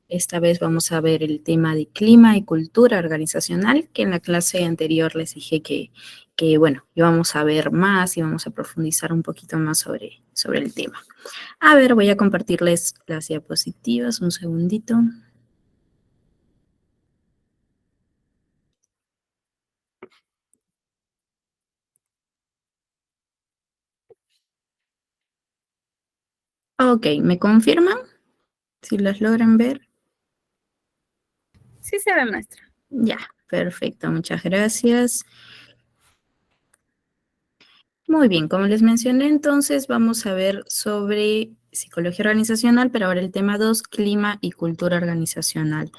Esta vez vamos a ver el tema de clima y cultura organizacional, que en la clase anterior les dije bueno, íbamos a ver más y vamos a profundizar un poquito más sobre el tema. A ver, voy a compartirles las diapositivas, un segundito. Ok, ¿me confirman? Si las logran ver. Sí se ve, maestra. Ya, perfecto, muchas gracias. Muy bien, como les mencioné, entonces vamos a ver sobre psicología organizacional, pero ahora el tema 2, clima y cultura organizacional.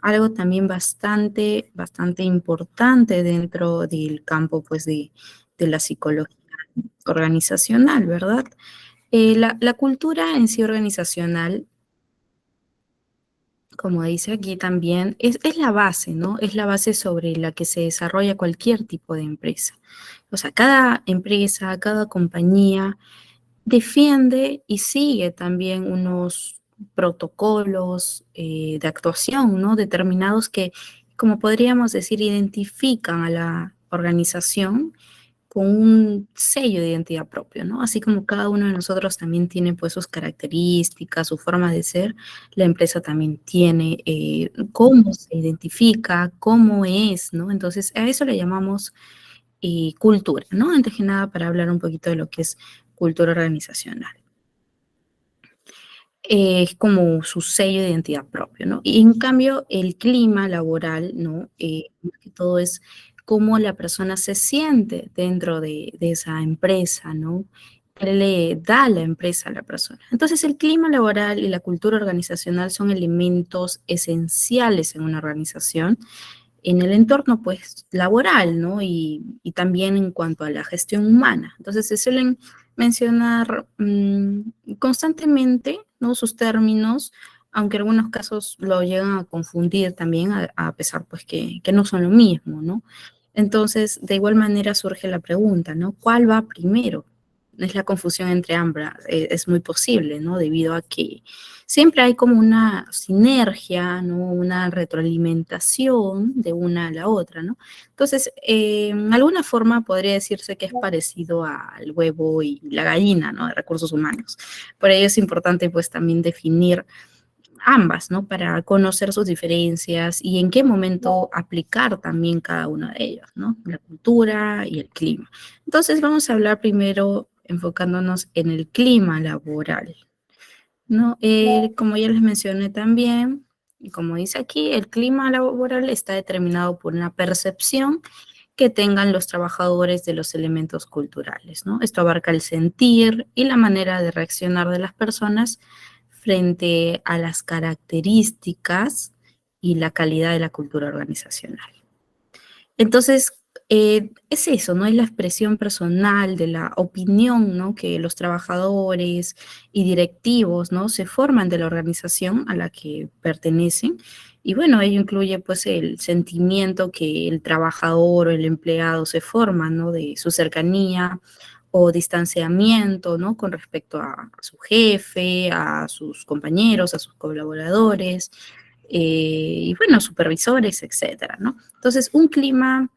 Algo también bastante importante dentro del campo, pues, de la psicología organizacional, ¿verdad? La cultura en sí organizacional, como dice aquí también, es la base, ¿no? Es la base sobre la que se desarrolla cualquier tipo de empresa. O sea, cada empresa, cada compañía defiende y sigue también unos protocolos de actuación, ¿no? Determinados que, como podríamos decir, identifican a la organización con un sello de identidad propio, ¿no? Así como cada uno de nosotros también tiene pues sus características, su forma de ser, la empresa también tiene cómo se identifica, cómo es, ¿no? Entonces a eso le llamamos cultura, ¿no? Antes que nada para hablar un poquito de lo que es cultura organizacional. Es como su sello de identidad propio, ¿no? Y en cambio, el clima laboral, ¿no? Más que todo es cómo la persona se siente dentro de esa empresa, ¿no? ¿Qué le da la empresa a la persona? Entonces, el clima laboral y la cultura organizacional son elementos esenciales en una organización en el entorno pues laboral, ¿no? Y también en cuanto a la gestión humana. Entonces se suelen mencionar constantemente, ¿no? Sus términos, aunque en algunos casos lo llegan a confundir también, a pesar pues que no son lo mismo, ¿no? Entonces, de igual manera surge la pregunta, ¿no? ¿Cuál va primero? Es la confusión entre ambas, es muy posible, ¿no? Debido a que siempre hay como una sinergia, ¿no? Una retroalimentación de una a la otra, ¿no? Entonces, en alguna forma podría decirse que es parecido al huevo y la gallina, ¿no? De recursos humanos. Por ello es importante, pues, también definir ambas, ¿no? Para conocer sus diferencias y en qué momento aplicar también cada una de ellas, ¿no? La cultura y el clima. Entonces, vamos a hablar primero enfocándonos en el clima laboral, ¿no? Como ya les mencioné también, y como dice aquí, el clima laboral está determinado por una percepción que tengan los trabajadores de los elementos culturales, ¿no? Esto abarca el sentir y la manera de reaccionar de las personas frente a las características y la calidad de la cultura organizacional. Entonces, es eso, ¿no? Es la expresión personal de la opinión, ¿no? Que los trabajadores y directivos, ¿no? Se forman de la organización a la que pertenecen. Y bueno, ello incluye pues el sentimiento que el trabajador o el empleado se forma, ¿no? De su cercanía o distanciamiento, ¿no? Con respecto a su jefe, a sus compañeros, a sus colaboradores, y bueno, supervisores, etcétera, ¿no? Entonces, un clima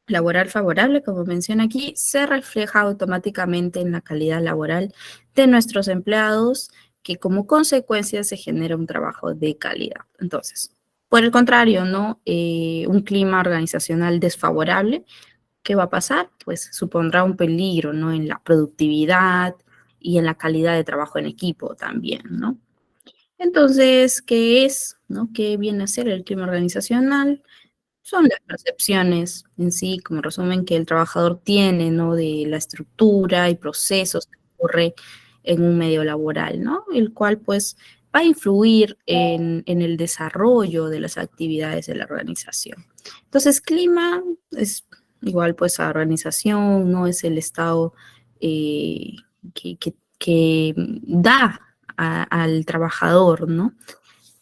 laboral favorable, como menciona aquí, se refleja automáticamente en la calidad laboral de nuestros empleados, que como consecuencia se genera un trabajo de calidad. Entonces, por el contrario, ¿no? Un clima organizacional desfavorable, ¿qué va a pasar? Pues supondrá un peligro, ¿no? En la productividad y en la calidad de trabajo en equipo también, ¿no? Entonces, ¿qué es? ¿No? ¿Qué viene a ser el clima organizacional? Son las percepciones en sí, como resumen, que el trabajador tiene, ¿no? De la estructura y procesos que ocurre en un medio laboral, ¿no? El cual, pues, va a influir en el desarrollo de las actividades de la organización. Entonces, clima es igual, pues, a organización, ¿no? Es el estado eh, que da al trabajador, ¿no?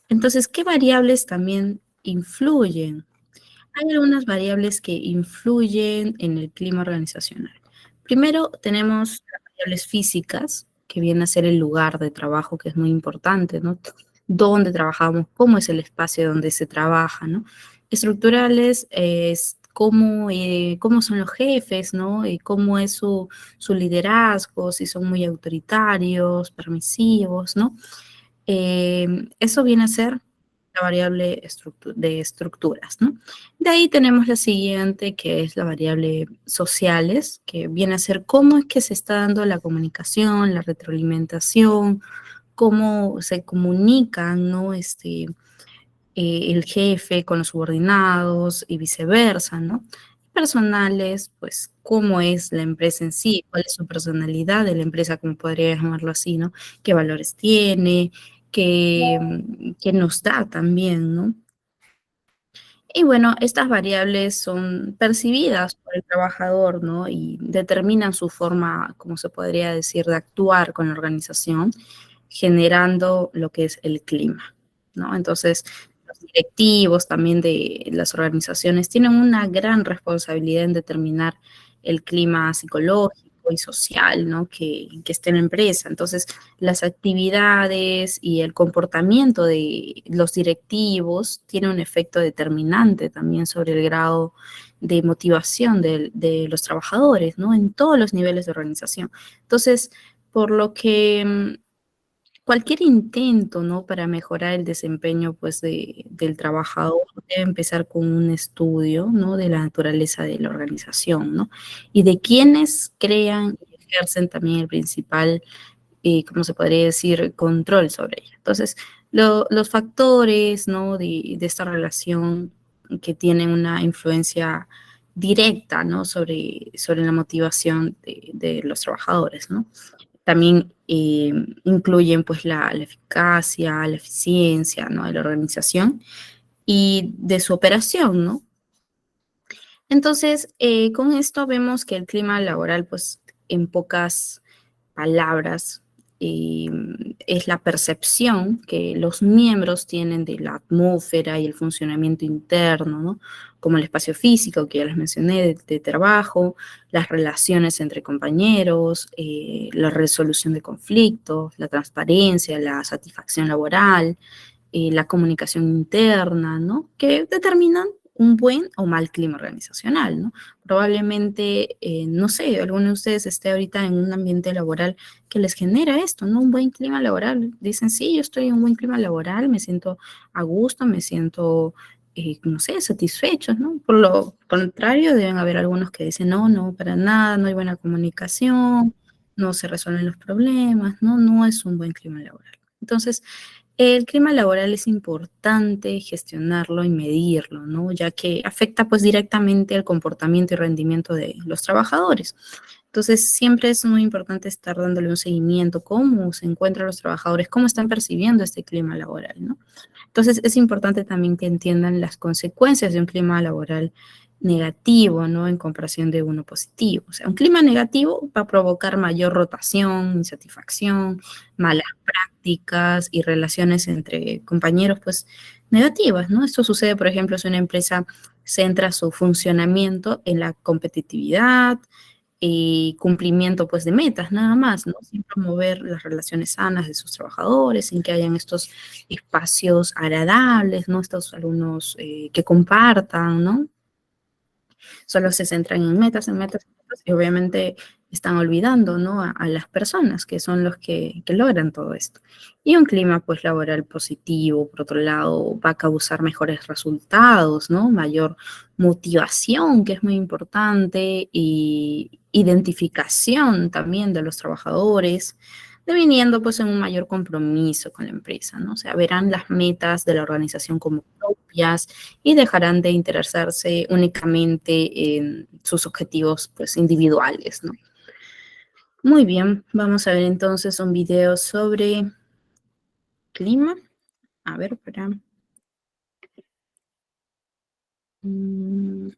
Entonces, ¿qué variables también influyen? Hay algunas variables que influyen en el clima organizacional. Primero, tenemos las variables físicas, que viene a ser el lugar de trabajo, que es muy importante, ¿no? dónde trabajamos, cómo es el espacio donde se trabaja, ¿no? Estructurales es cómo son los jefes, ¿no? Y cómo es su liderazgo, si son muy autoritarios, permisivos, ¿no? Eso viene a ser la variable de estructuras, ¿no? De ahí tenemos la siguiente, que es la variable sociales, que viene a ser cómo es que se está dando la comunicación, la retroalimentación, cómo se comunican, ¿no? El jefe con los subordinados y viceversa, ¿no? Personales, pues, cómo es la empresa en sí, cuál es su personalidad de la empresa, como podría llamarlo así, ¿no? ¿Qué valores tiene? ¿Qué nos da también, ¿no? Y bueno, estas variables son percibidas por el trabajador, ¿no? Y determinan su forma, como se podría decir, de actuar con la organización, generando lo que es el clima, ¿no? Entonces, los directivos también de las organizaciones tienen una gran responsabilidad en determinar el clima psicológico y social, ¿no? Que esté en la empresa. Entonces, las actividades y el comportamiento de los directivos tiene un efecto determinante también sobre el grado de motivación de los trabajadores, ¿no? En todos los niveles de organización. Entonces, por lo que cualquier intento, ¿no? Para mejorar el desempeño, pues, del trabajador debe empezar con un estudio, ¿no? De la naturaleza de la organización, ¿no? Y de quienes crean y ejercen también el principal ¿cómo se podría decir?, control sobre ella. Entonces, los factores, ¿no?, de esta relación que tienen una influencia directa, ¿no?, sobre la motivación de los trabajadores, ¿no? También incluyen, pues, la eficacia, la eficiencia, ¿no?, de la organización y de su operación, ¿no? Entonces, con esto vemos que el clima laboral, pues, en pocas palabras, es la percepción que los miembros tienen de la atmósfera y el funcionamiento interno, ¿no? Como el espacio físico, que ya les mencioné, de trabajo, las relaciones entre compañeros, la resolución de conflictos, la transparencia, la satisfacción laboral, la comunicación interna, ¿no? Que determinan un buen o mal clima organizacional, ¿no? Probablemente, no sé, alguno de ustedes esté ahorita en un ambiente laboral que les genera esto, ¿no? Un buen clima laboral. Dicen, sí, yo estoy en un buen clima laboral, me siento a gusto, me siento, no sé, satisfechos, ¿no? Por lo contrario, deben haber algunos que dicen, no, no, para nada, no hay buena comunicación, no se resuelven los problemas, ¿no? No es un buen clima laboral. Entonces, el clima laboral es importante gestionarlo y medirlo, ¿no? Ya que afecta pues directamente el comportamiento y rendimiento de los trabajadores. Entonces, siempre es muy importante estar dándole un seguimiento, cómo se encuentran los trabajadores, cómo están percibiendo este clima laboral, ¿no? Entonces, es importante también que entiendan las consecuencias de un clima laboral negativo, ¿no? En comparación de uno positivo. O sea, un clima negativo va a provocar mayor rotación, insatisfacción, malas prácticas y relaciones entre compañeros, pues, negativas, ¿no? Esto sucede, por ejemplo, si una empresa centra su funcionamiento en la competitividad y cumplimiento, pues, de metas, nada más, ¿no? Sin promover las relaciones sanas de sus trabajadores, sin que hayan estos espacios agradables, ¿no? Estos alumnos que compartan, ¿no? Solo se centran en metas, y obviamente están olvidando, ¿no? A las personas que son los que logran todo esto. Y un clima, pues, laboral positivo, por otro lado, va a causar mejores resultados, ¿no? Mayor motivación, que es muy importante, y identificación también de los trabajadores, deviniendo, pues, en un mayor compromiso con la empresa, ¿no? O sea, verán las metas de la organización como propias y dejarán de interesarse únicamente en sus objetivos, pues, individuales, ¿no? Muy bien, vamos a ver entonces un video sobre clima. A ver, para. mm,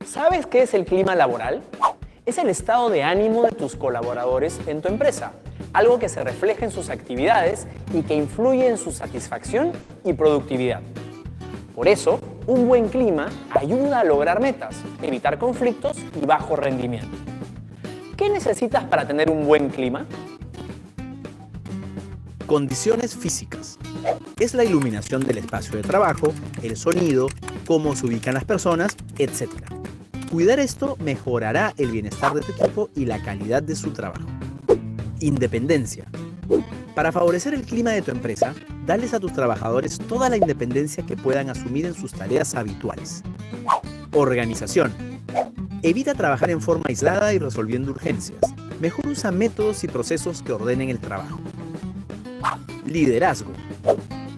¿Sabes qué es el clima laboral? Es el estado de ánimo de tus colaboradores en tu empresa, algo que se refleja en sus actividades y que influye en su satisfacción y productividad. Por eso, un buen clima ayuda a lograr metas, evitar conflictos y bajo rendimiento. ¿Qué necesitas para tener un buen clima? Condiciones físicas. Es la iluminación del espacio de trabajo, el sonido, cómo se ubican las personas, etc. Cuidar esto mejorará el bienestar de tu equipo y la calidad de su trabajo. Independencia. Para favorecer el clima de tu empresa, dales a tus trabajadores toda la independencia que puedan asumir en sus tareas habituales. Organización. Evita trabajar en forma aislada y resolviendo urgencias. Mejor usa métodos y procesos que ordenen el trabajo. Liderazgo.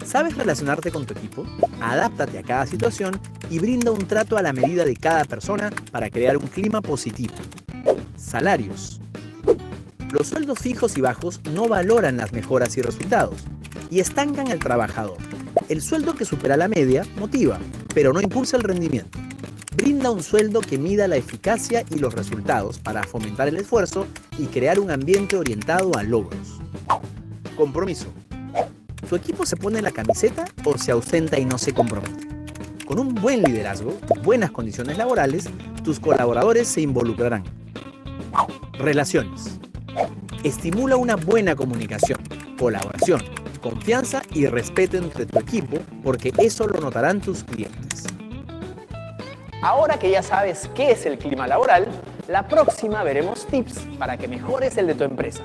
¿Sabes relacionarte con tu equipo? Adáptate a cada situación y brinda un trato a la medida de cada persona para crear un clima positivo. Salarios. Los sueldos fijos y bajos no valoran las mejoras y resultados y estancan al trabajador. El sueldo que supera la media motiva, pero no impulsa el rendimiento. Brinda un sueldo que mida la eficacia y los resultados para fomentar el esfuerzo y crear un ambiente orientado a logros. Compromiso. ¿Tu equipo se pone la camiseta o se ausenta y no se compromete? Con un buen liderazgo y buenas condiciones laborales, tus colaboradores se involucrarán. Relaciones. Estimula una buena comunicación, colaboración, confianza y respeto entre tu equipo, porque eso lo notarán tus clientes. Ahora que ya sabes qué es el clima laboral, la próxima veremos tips para que mejores el de tu empresa.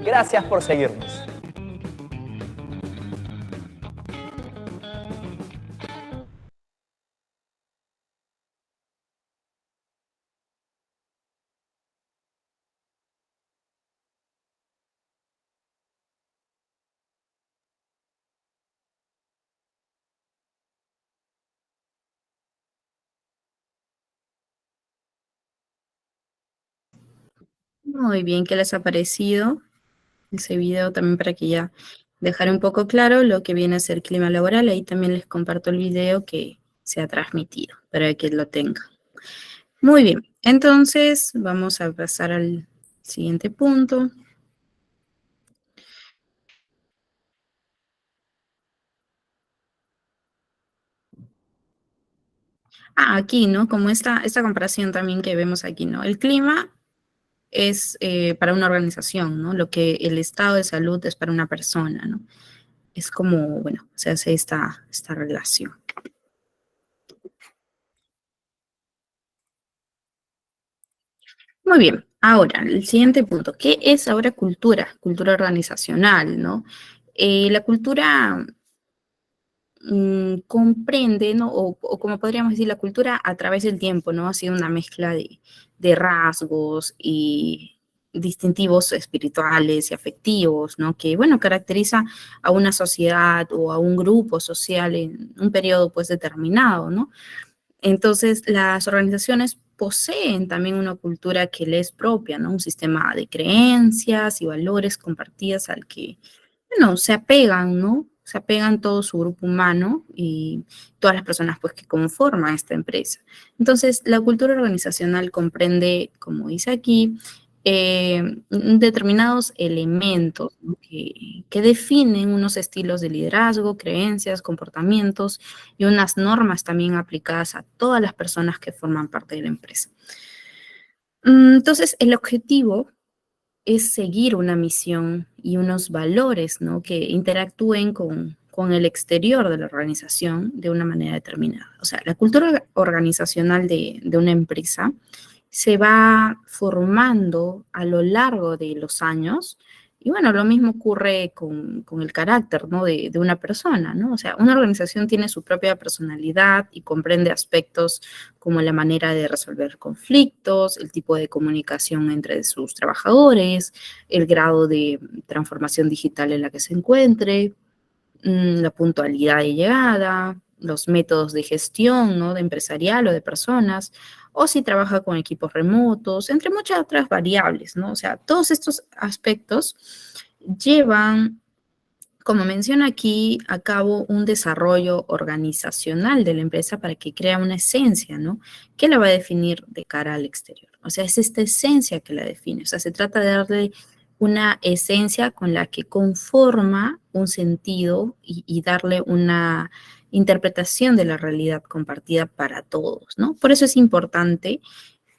Gracias por seguirnos. Muy bien, ¿qué les ha parecido ese video? También para que ya dejar un poco claro lo que viene a ser clima laboral. Ahí también les comparto el video que se ha transmitido para que lo tengan. Muy bien, entonces vamos a pasar al siguiente punto. Aquí, ¿no? Como esta comparación también que vemos aquí, ¿no? El clima es para una organización, ¿no? Lo que el estado de salud es para una persona, ¿no? Es como, bueno, se hace esta relación. Muy bien, ahora, el siguiente punto. ¿Qué es ahora cultura? Cultura organizacional, ¿no? La cultura comprende, ¿no? O como podríamos decir, la cultura a través del tiempo, ¿no? Ha sido una mezcla de rasgos y distintivos espirituales y afectivos, ¿no? Que, bueno, caracteriza a una sociedad o a un grupo social en un periodo, pues, determinado, ¿no? Entonces, las organizaciones poseen también una cultura que les es propia, ¿no? Un sistema de creencias y valores compartidas al que, bueno, se apegan, ¿no? Se apegan todo su grupo humano y todas las personas, pues, que conforman esta empresa. Entonces, la cultura organizacional comprende, como dice aquí, determinados elementos, ¿no? que definen unos estilos de liderazgo, creencias, comportamientos y unas normas también aplicadas a todas las personas que forman parte de la empresa. Entonces, el objetivo es seguir una misión y unos valores, ¿no? Que interactúen con el exterior de la organización de una manera determinada. O sea, la cultura organizacional de una empresa se va formando a lo largo de los años. Y bueno, lo mismo ocurre con el carácter, ¿no? de una persona, ¿no? O sea, una organización tiene su propia personalidad y comprende aspectos como la manera de resolver conflictos, el tipo de comunicación entre sus trabajadores, el grado de transformación digital en la que se encuentre, la puntualidad de llegada, los métodos de gestión, ¿no? De empresarial o de personas, o si trabaja con equipos remotos, entre muchas otras variables, ¿no? O sea, todos estos aspectos llevan, como menciona aquí, a cabo un desarrollo organizacional de la empresa para que crea una esencia, ¿no? Que la va a definir de cara al exterior. O sea, es esta esencia que la define. O sea, se trata de darle una esencia con la que conforma un sentido y darle una interpretación de la realidad compartida para todos, ¿no? Por eso es importante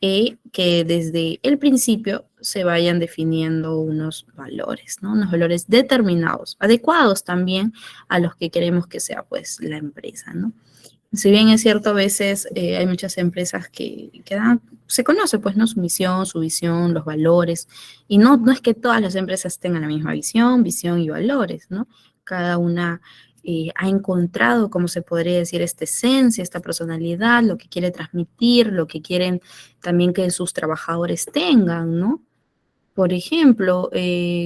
que desde el principio se vayan definiendo unos valores, ¿no? Unos valores determinados, adecuados también a los que queremos que sea, pues, la empresa, ¿no? Si bien es cierto, a veces hay muchas empresas que dan, se conoce, pues, ¿no? Su misión, su visión, los valores, y no es que todas las empresas tengan la misma visión y valores, ¿no? Cada una ha encontrado, como se podría decir, esta esencia, esta personalidad, lo que quiere transmitir, lo que quieren también que sus trabajadores tengan, ¿no? Por ejemplo,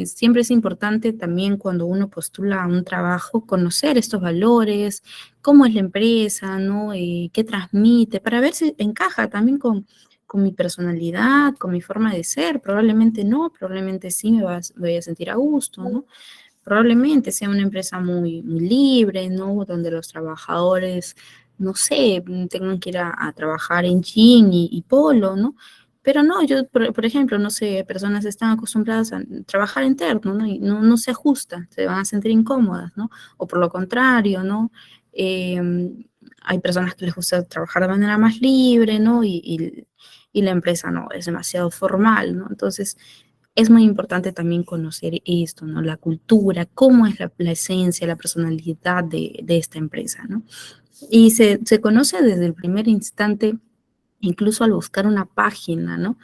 siempre es importante también cuando uno postula a un trabajo conocer estos valores, cómo es la empresa, ¿no? Qué transmite, para ver si encaja también con mi personalidad, con mi forma de ser. Probablemente no, probablemente sí voy a sentir a gusto, ¿no? Probablemente sea una empresa muy libre, ¿no? Donde los trabajadores, no sé, tengan que ir a trabajar en jean y polo, ¿no? Pero no, yo, por ejemplo, no sé, personas están acostumbradas a trabajar en terno, ¿no? Y no se ajustan, se van a sentir incómodas, ¿no? O por lo contrario, ¿no? Eh, Hay personas que les gusta trabajar de manera más libre, ¿no? Y la empresa no, es demasiado formal, ¿no? Entonces, es muy importante también conocer esto, ¿no? La cultura, cómo es la esencia, la personalidad de esta empresa, ¿no? Y se conoce desde el primer instante, incluso al buscar una página, ¿no?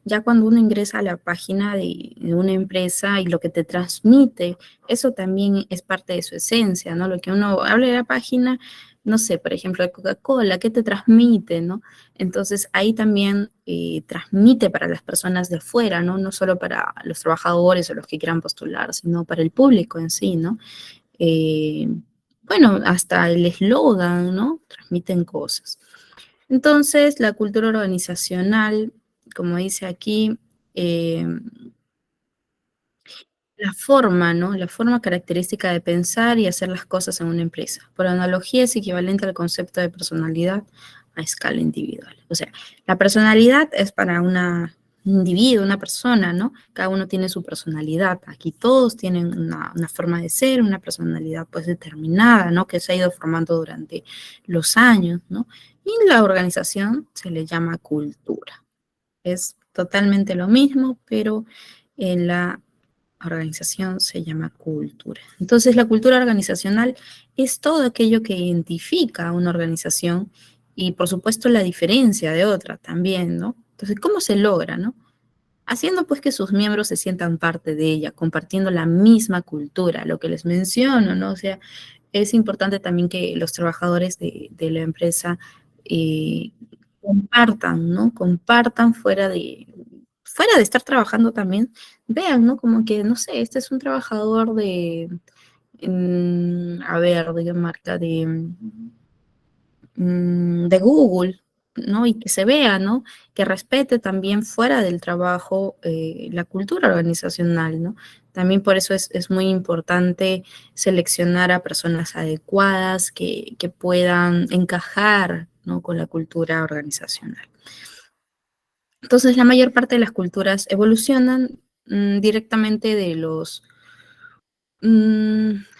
Ya cuando uno ingresa a la página de una empresa y lo que te transmite, eso también es parte de su esencia, ¿no? Lo que uno habla de la página, no sé, por ejemplo, de Coca-Cola, ¿qué te transmite, no? Entonces ahí también transmite para las personas de afuera, ¿no? No solo para los trabajadores o los que quieran postular, sino para el público en sí, ¿no? Eh, bueno, hasta el eslogan, ¿no? Transmiten cosas. Entonces, la cultura organizacional, como dice aquí, eh, la forma, ¿no? La forma característica de pensar y hacer las cosas en una empresa. Por analogía, es equivalente al concepto de personalidad a escala individual. O sea, la personalidad es para un individuo, una persona, ¿no? Cada uno tiene su personalidad. Aquí todos tienen una forma de ser, una personalidad pues determinada, ¿no? Que se ha ido formando durante los años, ¿no? Y la organización se le llama cultura. Es totalmente lo mismo, pero en la organización se llama cultura. Entonces, la cultura organizacional es todo aquello que identifica a una organización y, por supuesto, la diferencia de otra también, ¿no? Entonces, ¿cómo se logra, no? Haciendo pues que sus miembros se sientan parte de ella, compartiendo la misma cultura, lo que les menciono, ¿no? O sea, es importante también que los trabajadores de la empresa eh, compartan, ¿no? Compartan fuera de estar trabajando también, vean, ¿no? Como que, no sé, este es un trabajador a ver, de qué marca, de Google, ¿no? Y que se vea, ¿no? Que respete también fuera del trabajo la cultura organizacional, ¿no? También por eso es muy importante seleccionar a personas adecuadas que puedan encajar, ¿no? Con la cultura organizacional. Entonces, la mayor parte de las culturas evolucionan directamente de los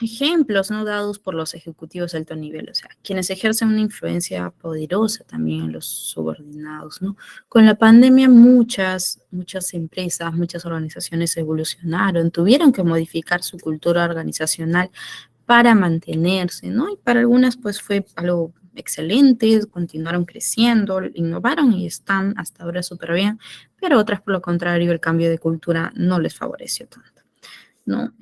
ejemplos, ¿no? Dados por los ejecutivos de alto nivel, o sea, quienes ejercen una influencia poderosa también en los subordinados, ¿no? Con la pandemia muchas empresas, muchas organizaciones evolucionaron, tuvieron que modificar su cultura organizacional para mantenerse, ¿no? Y para algunas pues fue algo excelente, continuaron creciendo, innovaron y están hasta ahora súper bien, pero otras por lo contrario el cambio de cultura no les favoreció tanto, ¿no?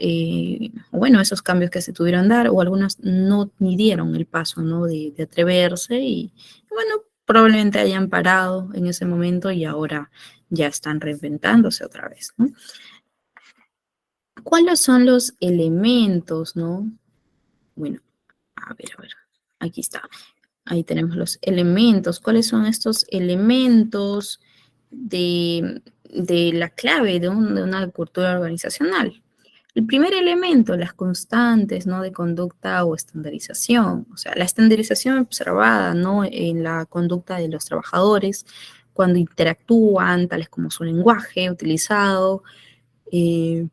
Bueno, esos cambios que se tuvieron que dar, o algunas no midieron el paso, ¿no? De atreverse y, bueno, probablemente hayan parado en ese momento y ahora ya están reinventándose otra vez, ¿no? ¿Cuáles son los elementos, no? Bueno, a ver, aquí está. Ahí tenemos los elementos. ¿Cuáles son estos elementos de la clave de una cultura organizacional? El primer elemento, las constantes, ¿no? De conducta o estandarización. O sea, la estandarización observada, ¿no? En la conducta de los trabajadores cuando interactúan, tales como su lenguaje utilizado, eh,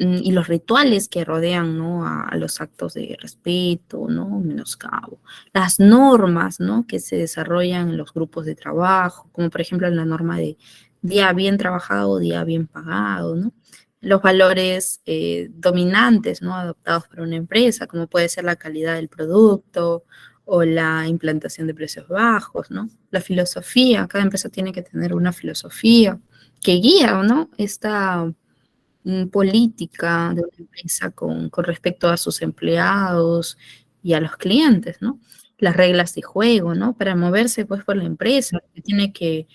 y los rituales que rodean, ¿no? a los actos de respeto, ¿no? Menoscabo. Las normas, ¿no? que se desarrollan en los grupos de trabajo, como por ejemplo la norma de día bien trabajado, día bien pagado, ¿no? Los valores dominantes, ¿no? adoptados por una empresa, como puede ser la calidad del producto o la implantación de precios bajos, ¿no? La filosofía, cada empresa tiene que tener una filosofía que guía, ¿no? esta política de una empresa con respecto a sus empleados y a los clientes, ¿no? Las reglas de juego, ¿no? Para moverse, pues, por la empresa, que tiene que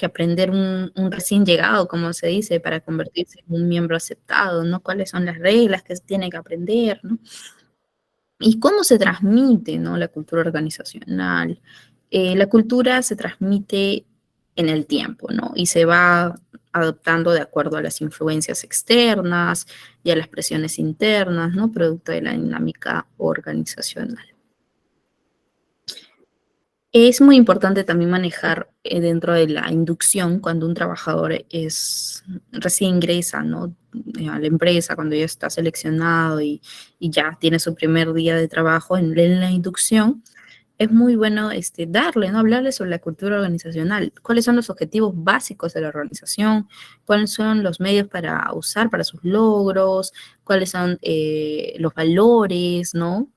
aprender un recién llegado, como se dice, para convertirse en un miembro aceptado, ¿no? ¿Cuáles son las reglas que se tiene que aprender, ¿no? ¿Y cómo se transmite, ¿no? la cultura organizacional? La cultura se transmite en el tiempo, ¿no? Y se va adoptando de acuerdo a las influencias externas y a las presiones internas, ¿no? Producto de la dinámica organizacional. Es muy importante también manejar dentro de la inducción cuando un trabajador recién ingresa, ¿no? a la empresa, cuando ya está seleccionado y ya tiene su primer día de trabajo en la inducción. Es muy bueno darle, ¿no? Hablarle sobre la cultura organizacional, cuáles son los objetivos básicos de la organización, cuáles son los medios para usar para sus logros, cuáles son los valores, ¿no?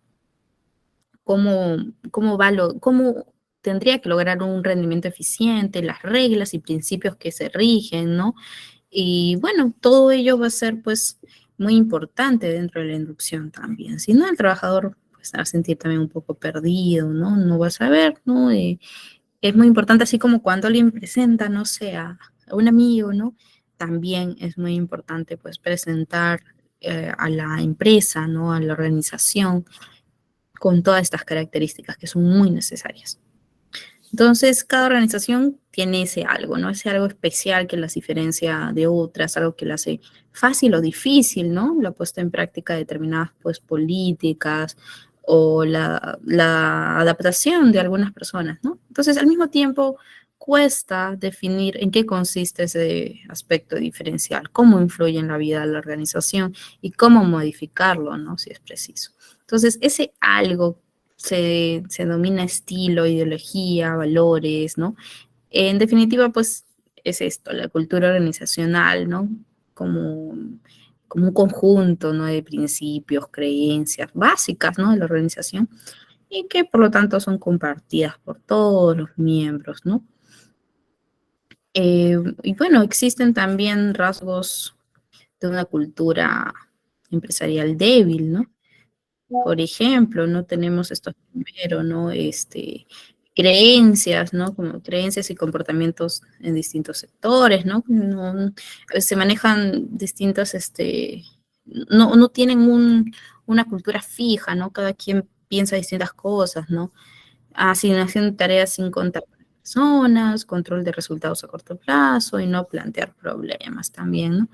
Cómo tendría que lograr un rendimiento eficiente, las reglas y principios que se rigen, ¿no? Y bueno, todo ello va a ser pues muy importante dentro de la inducción también. Si no, el trabajador pues, se va a sentir también un poco perdido, ¿no? No va a saber, ¿no? Es muy importante, así como cuando alguien presenta, no sé, a un amigo, ¿no? También es muy importante pues presentar a la empresa, ¿no? A la organización con todas estas características que son muy necesarias. Entonces, cada organización tiene ese algo, ¿no? Ese algo especial que las diferencia de otras, algo que la hace fácil o difícil, ¿no? La puesta en práctica de determinadas, pues, políticas o la adaptación de algunas personas, ¿no? Entonces, al mismo tiempo, cuesta definir en qué consiste ese aspecto diferencial, cómo influye en la vida de la organización y cómo modificarlo, ¿no? Si es preciso. Entonces, ese algo se denomina estilo, ideología, valores, ¿no? En definitiva, pues es esto, la cultura organizacional, ¿no? Como, como un conjunto, ¿no? De principios, creencias básicas, ¿no? De la organización y que por lo tanto son compartidas por todos los miembros, ¿no? Y bueno, existen también rasgos de una cultura empresarial débil, ¿no? Por ejemplo, no tenemos estos primero, ¿no? Creencias, ¿no? Como creencias y comportamientos en distintos sectores, ¿no? Se manejan distintas, no tienen una cultura fija, ¿no? Cada quien piensa distintas cosas, ¿no? Asignación de tareas sin contar con las personas, control de resultados a corto plazo y no plantear problemas también, ¿no?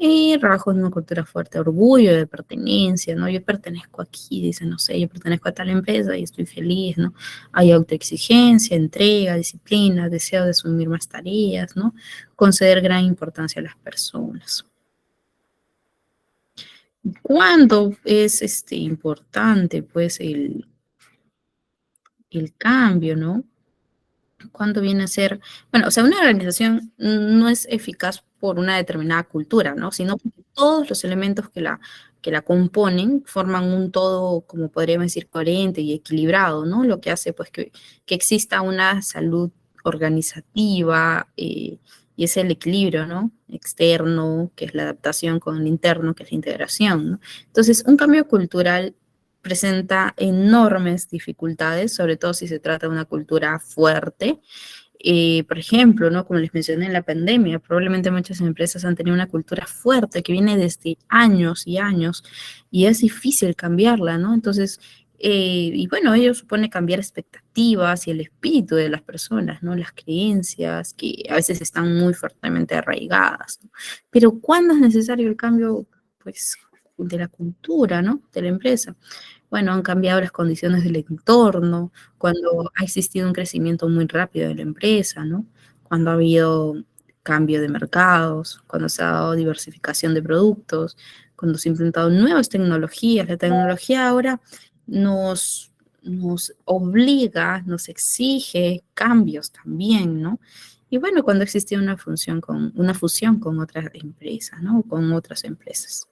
Y rasgos de una cultura fuerte, orgullo de pertenencia, ¿no? Yo pertenezco aquí, dice, no sé, yo pertenezco a tal empresa y estoy feliz, ¿no? Hay autoexigencia, entrega, disciplina, deseo de asumir más tareas, ¿no? Conceder gran importancia a las personas. ¿Cuándo es importante, pues, el cambio, ¿no? ¿Cuándo viene a ser? Bueno, o sea, una organización no es eficaz por una determinada cultura, ¿no? Sino porque todos los elementos que la componen forman un todo, como podríamos decir, coherente y equilibrado, ¿no? Lo que hace, pues, que exista una salud organizativa y es el equilibrio, ¿no? Externo, que es la adaptación, con el interno, que es la integración, ¿no? Entonces, un cambio cultural presenta enormes dificultades, sobre todo si se trata de una cultura fuerte. Por ejemplo, ¿no? Como les mencioné en la pandemia, probablemente muchas empresas han tenido una cultura fuerte que viene desde años y años y es difícil cambiarla, ¿no? Entonces, y bueno, ello supone cambiar expectativas y el espíritu de las personas, ¿no? Las creencias que a veces están muy fuertemente arraigadas, ¿no? Pero ¿cuándo es necesario el cambio? Pues de la cultura, ¿no? De la empresa. Bueno, han cambiado las condiciones del entorno, cuando ha existido un crecimiento muy rápido de la empresa, ¿no? Cuando ha habido cambio de mercados, cuando se ha dado diversificación de productos, cuando se han implementado nuevas tecnologías. La tecnología ahora nos obliga, nos exige cambios también, ¿no? Y bueno, cuando existe una fusión con otras empresas, ¿no? Con otras empresas.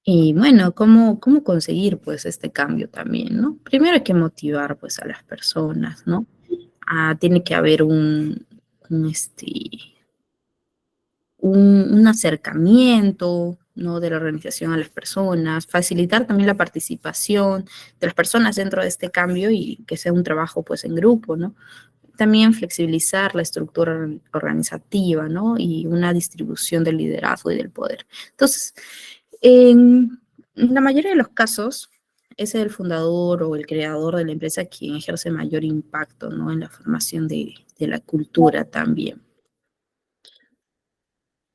Y bueno, ¿cómo conseguir pues este cambio también, ¿no? Primero hay que motivar pues a las personas, ¿no? Tiene que haber un acercamiento, ¿no? De la organización a las personas, facilitar también la participación de las personas dentro de este cambio y que sea un trabajo pues en grupo, ¿no? También flexibilizar la estructura organizativa, ¿no? Y una distribución del liderazgo y del poder. Entonces, en la mayoría de los casos, es el fundador o el creador de la empresa quien ejerce mayor impacto, ¿no? En la formación de la cultura también.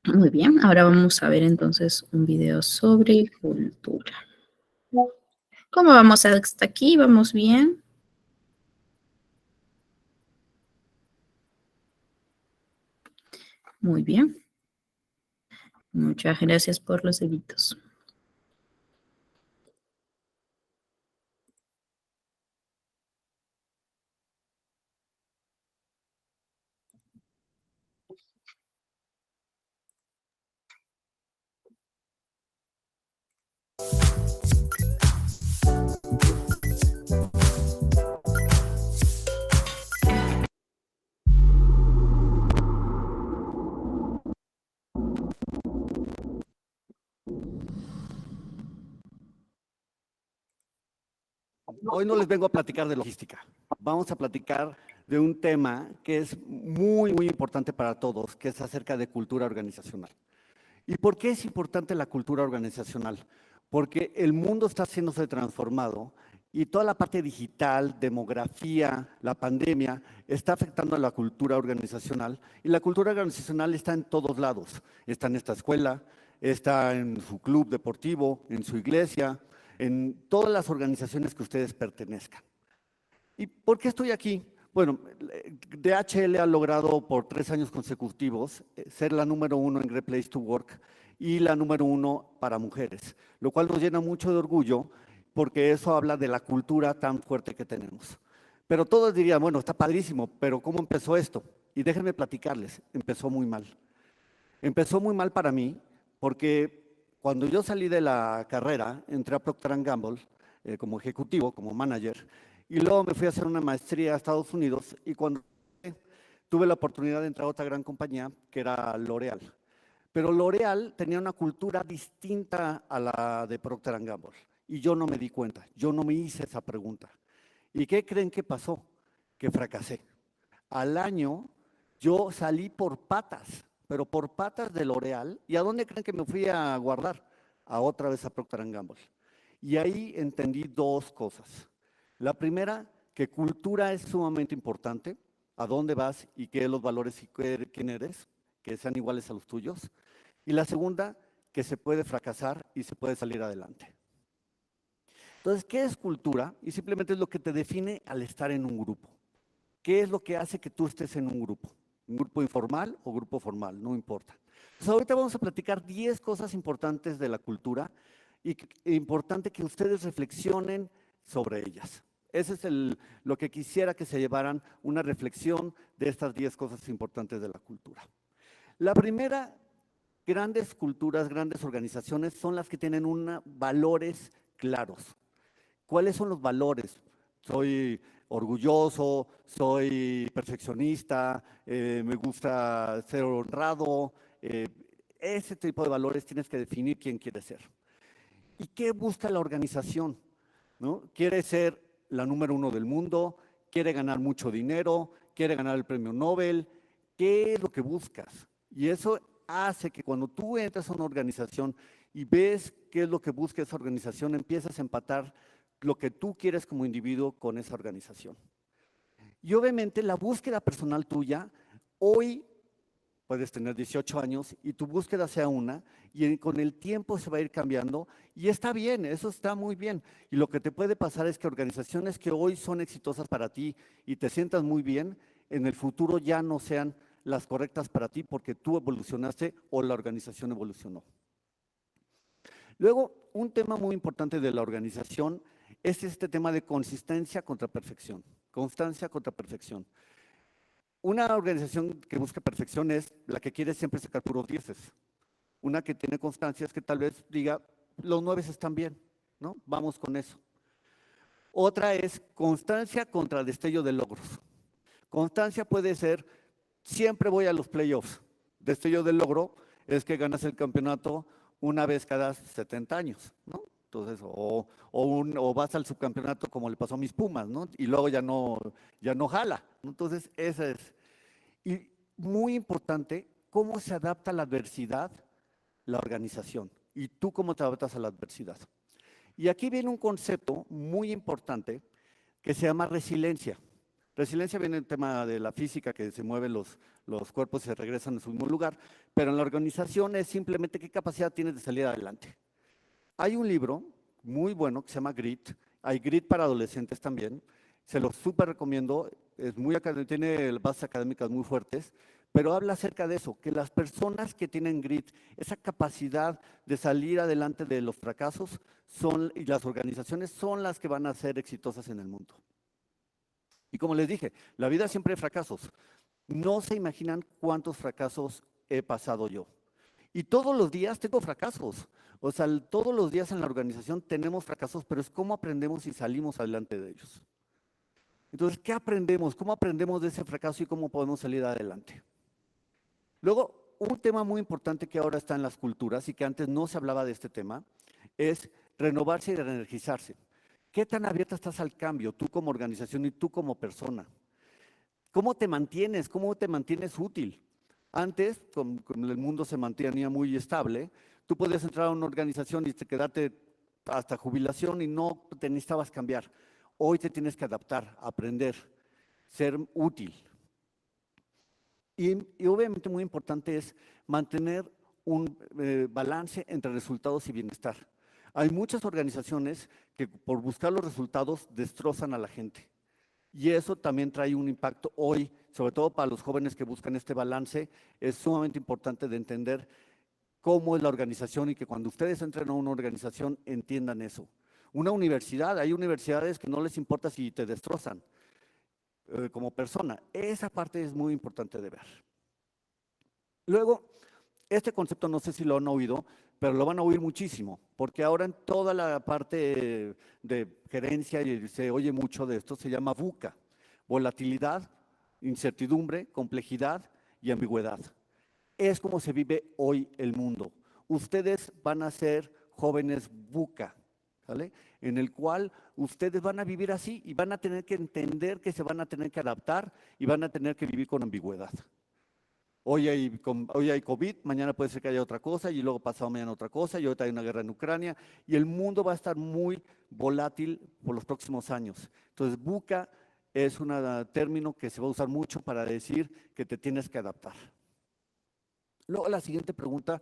Muy bien, ahora vamos a ver entonces un video sobre cultura. ¿Cómo vamos hasta aquí? ¿Vamos bien? Muy bien. Muchas gracias por los deditos. Hoy no les vengo a platicar de logística. Vamos a platicar de un tema que es muy, muy importante para todos, que es acerca de cultura organizacional. ¿Y por qué es importante la cultura organizacional? Porque el mundo está siéndose transformado y toda la parte digital, demografía, la pandemia, está afectando a la cultura organizacional. Y la cultura organizacional está en todos lados. Está en esta escuela, está en su club deportivo, en su iglesia, en todas las organizaciones que ustedes pertenezcan. ¿Y por qué estoy aquí? Bueno, DHL ha logrado por 3 años consecutivos ser la número 1 en Great Place to Work y la número 1 para mujeres, lo cual nos llena mucho de orgullo porque eso habla de la cultura tan fuerte que tenemos. Pero todos dirían, bueno, está padrísimo, pero ¿cómo empezó esto? Y déjenme platicarles, empezó muy mal. Empezó muy mal para mí porque cuando yo salí de la carrera, entré a Procter & Gamble como ejecutivo, como manager, y luego me fui a hacer una maestría a Estados Unidos y cuando tuve la oportunidad de entrar a otra gran compañía que era L'Oréal. Pero L'Oréal tenía una cultura distinta a la de Procter & Gamble y yo no me di cuenta, yo no me hice esa pregunta. ¿Y qué creen que pasó? Que fracasé. Al año yo salí por patas, pero por patas de L'Oréal. ¿Y a dónde creen que me fui a guardar? A otra vez a Procter & Gamble. Y ahí entendí 2 cosas. La primera, que cultura es sumamente importante, a dónde vas y qué los valores y quién eres, que sean iguales a los tuyos. Y la segunda, que se puede fracasar y se puede salir adelante. Entonces, ¿qué es cultura? Y simplemente es lo que te define al estar en un grupo. ¿Qué es lo que hace que tú estés en un grupo? ¿Un grupo informal o grupo formal? No importa. Entonces, ahorita vamos a platicar 10 cosas importantes de la cultura y importante que ustedes reflexionen sobre ellas. Ese es lo que quisiera que se llevaran, una reflexión de estas 10 cosas importantes de la cultura. La primera, grandes culturas, grandes organizaciones son las que tienen valores claros. ¿Cuáles son los valores? Soy orgulloso, soy perfeccionista, me gusta ser honrado. Ese tipo de valores tienes que definir quién quieres ser. ¿Y qué busca la organización? ¿No? ¿Quiere ser la número 1 del mundo? ¿Quiere ganar mucho dinero? ¿Quiere ganar el premio Nobel? ¿Qué es lo que buscas? Y eso hace que cuando tú entras a una organización y ves qué es lo que busca esa organización, empiezas a empatar lo que tú quieres como individuo con esa organización. Y obviamente la búsqueda personal tuya, hoy puedes tener 18 años y tu búsqueda sea una, y con el tiempo se va a ir cambiando, y está bien, eso está muy bien. Y lo que te puede pasar es que organizaciones que hoy son exitosas para ti y te sientas muy bien, en el futuro ya no sean las correctas para ti porque tú evolucionaste o la organización evolucionó. Luego, un tema muy importante de la organización es este tema de consistencia contra perfección, constancia contra perfección. Una organización que busca perfección es la que quiere siempre sacar puros 10. Una que tiene constancia es que tal vez diga, los 9 están bien, ¿no? Vamos con eso. Otra es constancia contra destello de logros. Constancia puede ser, siempre voy a los playoffs. Destello de logro es que ganas el campeonato una vez cada 70 años, ¿no? Entonces, o vas al subcampeonato como le pasó a mis Pumas, ¿no? Y luego ya no jala. Entonces, esa es. Y muy importante, cómo se adapta a la adversidad la organización. Y tú cómo te adaptas a la adversidad. Y aquí viene un concepto muy importante que se llama resiliencia. Resiliencia viene del tema de la física, que se mueven los cuerpos y se regresan a su mismo lugar, pero en la organización es simplemente qué capacidad tienes de salir adelante. Hay un libro muy bueno que se llama Grit, hay Grit para adolescentes también, se lo súper recomiendo, es muy tiene bases académicas muy fuertes, pero habla acerca de eso, que las personas que tienen Grit, esa capacidad de salir adelante de los fracasos, y las organizaciones son las que van a ser exitosas en el mundo. Y como les dije, la vida siempre hay fracasos. No se imaginan cuántos fracasos he pasado yo. Y todos los días tengo fracasos. O sea, todos los días en la organización tenemos fracasos, pero es cómo aprendemos y salimos adelante de ellos. Entonces, ¿qué aprendemos? ¿Cómo aprendemos de ese fracaso y cómo podemos salir adelante? Luego, un tema muy importante que ahora está en las culturas y que antes no se hablaba de este tema, es renovarse y reenergizarse. ¿Qué tan abierta estás al cambio, tú como organización y tú como persona? ¿Cómo te mantienes? ¿Cómo te mantienes útil? Antes, como el mundo se mantenía muy estable, tú podías entrar a una organización y quedarte hasta jubilación y no te necesitabas cambiar. Hoy te tienes que adaptar, aprender, ser útil. Y obviamente muy importante es mantener un balance entre resultados y bienestar. Hay muchas organizaciones que por buscar los resultados destrozan a la gente. Y eso también trae un impacto hoy, sobre todo para los jóvenes que buscan este balance. Es sumamente importante de entender cómo es la organización y que cuando ustedes entren a una organización entiendan eso. Una universidad, hay universidades que no les importa si te destrozan como persona. Esa parte es muy importante de ver. Luego, este concepto no sé si lo han oído, pero lo van a oír muchísimo, porque ahora en toda la parte de gerencia y se oye mucho de esto, se llama VUCA, volatilidad, incertidumbre, complejidad y ambigüedad. Es como se vive hoy el mundo. Ustedes van a ser jóvenes VUCA, ¿vale? En el cual ustedes van a vivir así y van a tener que entender que se van a tener que adaptar y van a tener que vivir con ambigüedad. Hoy hay COVID, mañana puede ser que haya otra cosa y luego pasado mañana otra cosa y ahorita hay una guerra en Ucrania y el mundo va a estar muy volátil por los próximos años. Entonces, VUCA es un término que se va a usar mucho para decir que te tienes que adaptar. Luego, la siguiente pregunta,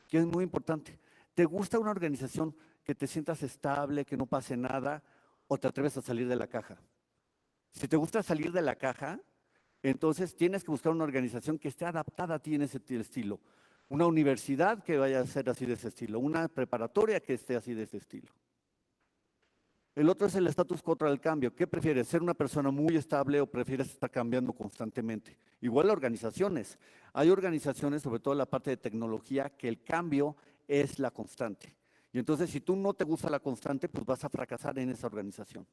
que es muy importante. ¿Te gusta una organización que te sientas estable, que no pase nada o te atreves a salir de la caja? Si te gusta salir de la caja, entonces tienes que buscar una organización que esté adaptada a ti en ese estilo. Una universidad que vaya a ser así de ese estilo, una preparatoria que esté así de ese estilo. El otro es el status contra el cambio. ¿Qué prefieres? ¿Ser una persona muy estable o prefieres estar cambiando constantemente? Igual organizaciones. Hay organizaciones, sobre todo en la parte de tecnología, que el cambio es la constante. Y entonces si tú no te gusta la constante, pues vas a fracasar en esa organización.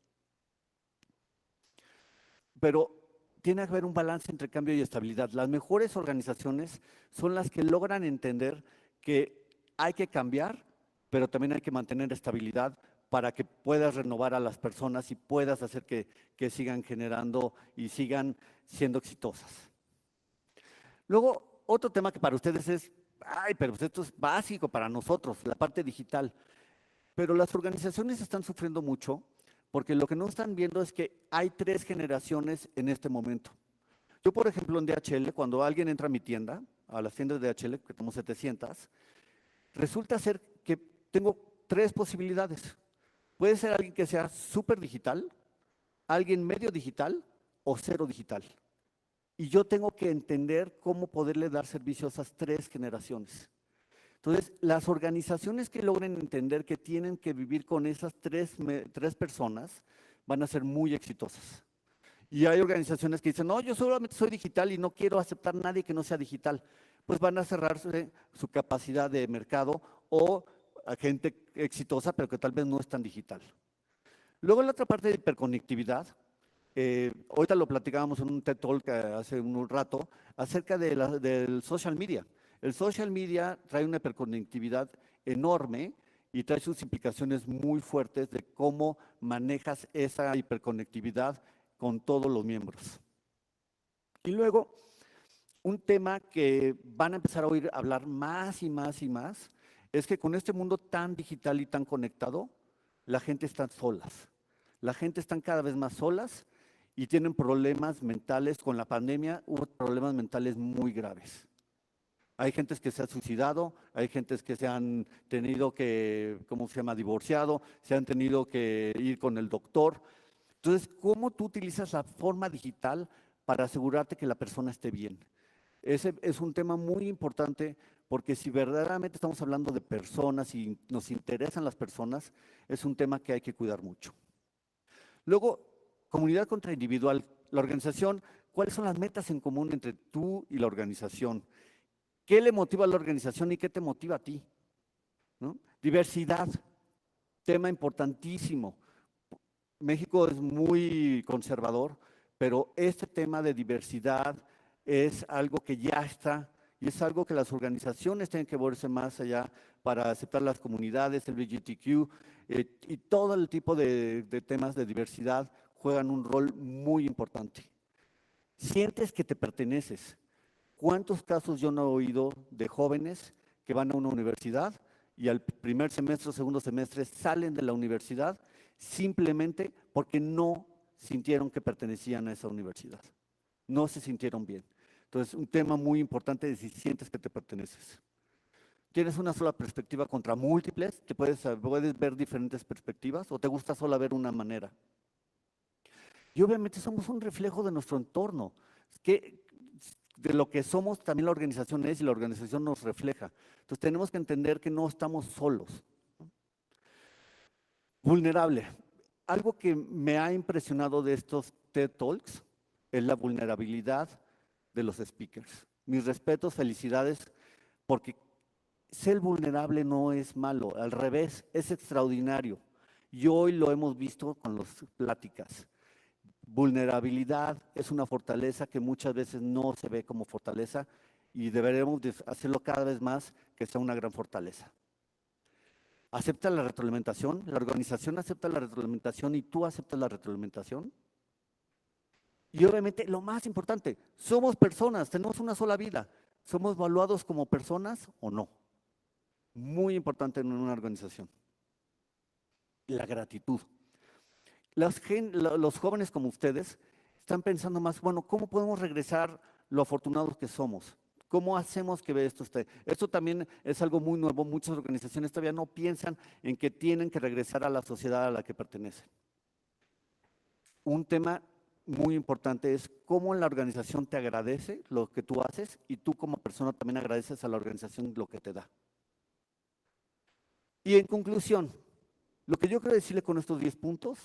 Pero tiene que haber un balance entre cambio y estabilidad. Las mejores organizaciones son las que logran entender que hay que cambiar, pero también hay que mantener estabilidad para que puedas renovar a las personas y puedas hacer que sigan generando y sigan siendo exitosas. Luego, otro tema que para ustedes es, pero esto es básico para nosotros, la parte digital. Pero las organizaciones están sufriendo mucho porque lo que no están viendo es que hay 3 generaciones en este momento. Yo, por ejemplo, en DHL, cuando alguien entra a mi tienda, a las tiendas de DHL, que tenemos 700, resulta ser que tengo 3 posibilidades. Puede ser alguien que sea súper digital, alguien medio digital o 0 digital. y yo tengo que entender cómo poderle dar servicio a esas 3 generaciones. Entonces, las organizaciones que logren entender que tienen que vivir con esas tres personas van a ser muy exitosas. Y hay organizaciones que dicen, no, yo solamente soy digital y no quiero aceptar a nadie que no sea digital. Pues van a cerrar su capacidad de mercado o a gente exitosa, pero que tal vez no es tan digital. Luego la otra parte de hiperconectividad, ahorita lo platicábamos en un TED Talk hace un rato, acerca del social media. El social media trae una hiperconectividad enorme y trae sus implicaciones muy fuertes de cómo manejas esa hiperconectividad con todos los miembros. Y luego, un tema que van a empezar a oír hablar más y más y más, es que con este mundo tan digital y tan conectado, la gente está solas. La gente está cada vez más solas y tienen problemas mentales. Con la pandemia hubo problemas mentales muy graves. Hay gentes que se han suicidado, hay gentes que se han tenido que, ¿cómo se llama?, divorciado, se han tenido que ir con el doctor. Entonces, ¿cómo tú utilizas la forma digital para asegurarte que la persona esté bien? Ese es un tema muy importante porque si verdaderamente estamos hablando de personas y nos interesan las personas, es un tema que hay que cuidar mucho. Luego, comunidad contra individual. La organización, ¿cuáles son las metas en común entre tú y la organización? ¿Qué le motiva a la organización y qué te motiva a ti? ¿No? Diversidad, tema importantísimo. México es muy conservador, pero este tema de diversidad es algo que ya está y es algo que las organizaciones tienen que volverse más allá para aceptar las comunidades, el LGBTQ y todo el tipo de temas de diversidad juegan un rol muy importante. Sientes que te perteneces. ¿Cuántos casos yo no he oído de jóvenes que van a una universidad y al primer semestre o segundo semestre salen de la universidad simplemente porque no sintieron que pertenecían a esa universidad? No se sintieron bien. Entonces, un tema muy importante es si sientes que te perteneces. ¿Tienes una sola perspectiva contra múltiples? ¿Te puedes ver diferentes perspectivas o te gusta solo ver una manera? Y obviamente somos un reflejo de nuestro entorno. De lo que somos también la organización es y la organización nos refleja. Entonces tenemos que entender que no estamos solos. Vulnerable. Algo que me ha impresionado de estos TED Talks es la vulnerabilidad de los speakers. Mis respetos, felicidades, porque ser vulnerable no es malo, al revés, es extraordinario. Y hoy lo hemos visto con las pláticas. Vulnerabilidad es una fortaleza que muchas veces no se ve como fortaleza y deberemos hacerlo cada vez más que sea una gran fortaleza. ¿Acepta la retroalimentación? ¿La organización acepta la retroalimentación y tú aceptas la retroalimentación? Y obviamente lo más importante, somos personas, tenemos una sola vida. ¿Somos evaluados como personas o no? Muy importante en una organización. La gratitud. Los jóvenes como ustedes están pensando más, bueno, ¿cómo podemos regresar lo afortunados que somos? ¿Cómo hacemos que esto esté? Esto también es algo muy nuevo. Muchas organizaciones todavía no piensan en que tienen que regresar a la sociedad a la que pertenecen. Un tema muy importante es cómo la organización te agradece lo que tú haces y tú como persona también agradeces a la organización lo que te da. Y en conclusión, lo que yo quiero decirle con estos 10 puntos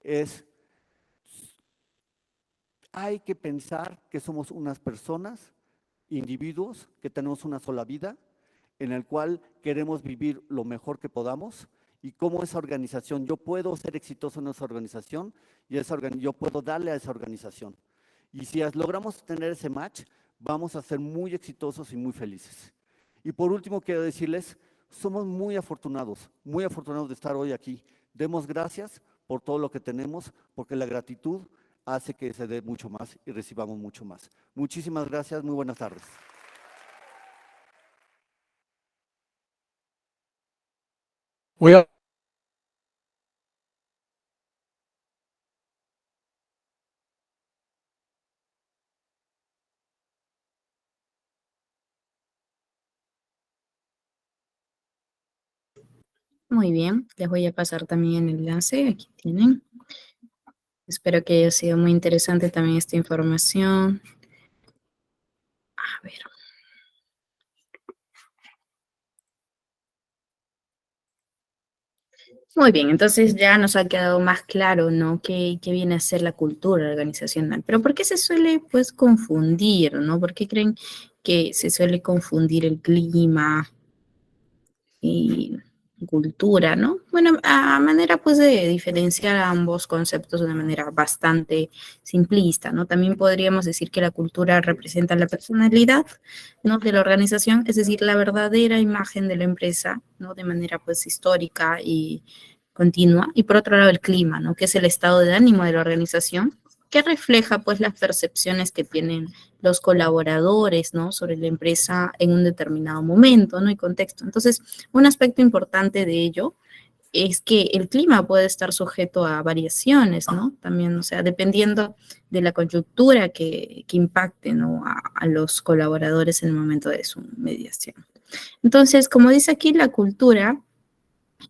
es, hay que pensar que somos unas personas, individuos, que tenemos una sola vida, en el cual queremos vivir lo mejor que podamos y cómo esa organización, yo puedo ser exitoso en esa organización y yo puedo darle a esa organización. Y si logramos tener ese match, vamos a ser muy exitosos y muy felices. Y por último, quiero decirles, somos muy afortunados de estar hoy aquí. Demos gracias por todo lo que tenemos, porque la gratitud hace que se dé mucho más y recibamos mucho más. Muchísimas gracias, muy buenas tardes. Muy bien, les voy a pasar también el enlace, aquí tienen. Espero que haya sido muy interesante también esta información. ver. Muy bien, entonces ya nos ha quedado más claro, ¿no? ¿Qué viene a ser la cultura organizacional? Pero ¿por qué se suele, pues, confundir, ¿no? ¿Por qué creen que se suele confundir el clima y cultura, ¿no? Bueno, a manera, pues, de diferenciar ambos conceptos de una manera bastante simplista, ¿no? También podríamos decir que la cultura representa la personalidad, ¿no? De la organización, es decir, la verdadera imagen de la empresa, ¿no? De manera, pues, histórica y continua. Y por otro lado, el clima, ¿no? Que es el estado de ánimo de la organización, que refleja, pues, las percepciones que tienen los colaboradores, ¿no? Sobre la empresa en un determinado momento, ¿no? Y contexto. Entonces, un aspecto importante de ello es que el clima puede estar sujeto a variaciones, ¿no? También, o sea, dependiendo de la coyuntura que impacte, ¿no? A los colaboradores en el momento de su mediación. Entonces, como dice aquí, la cultura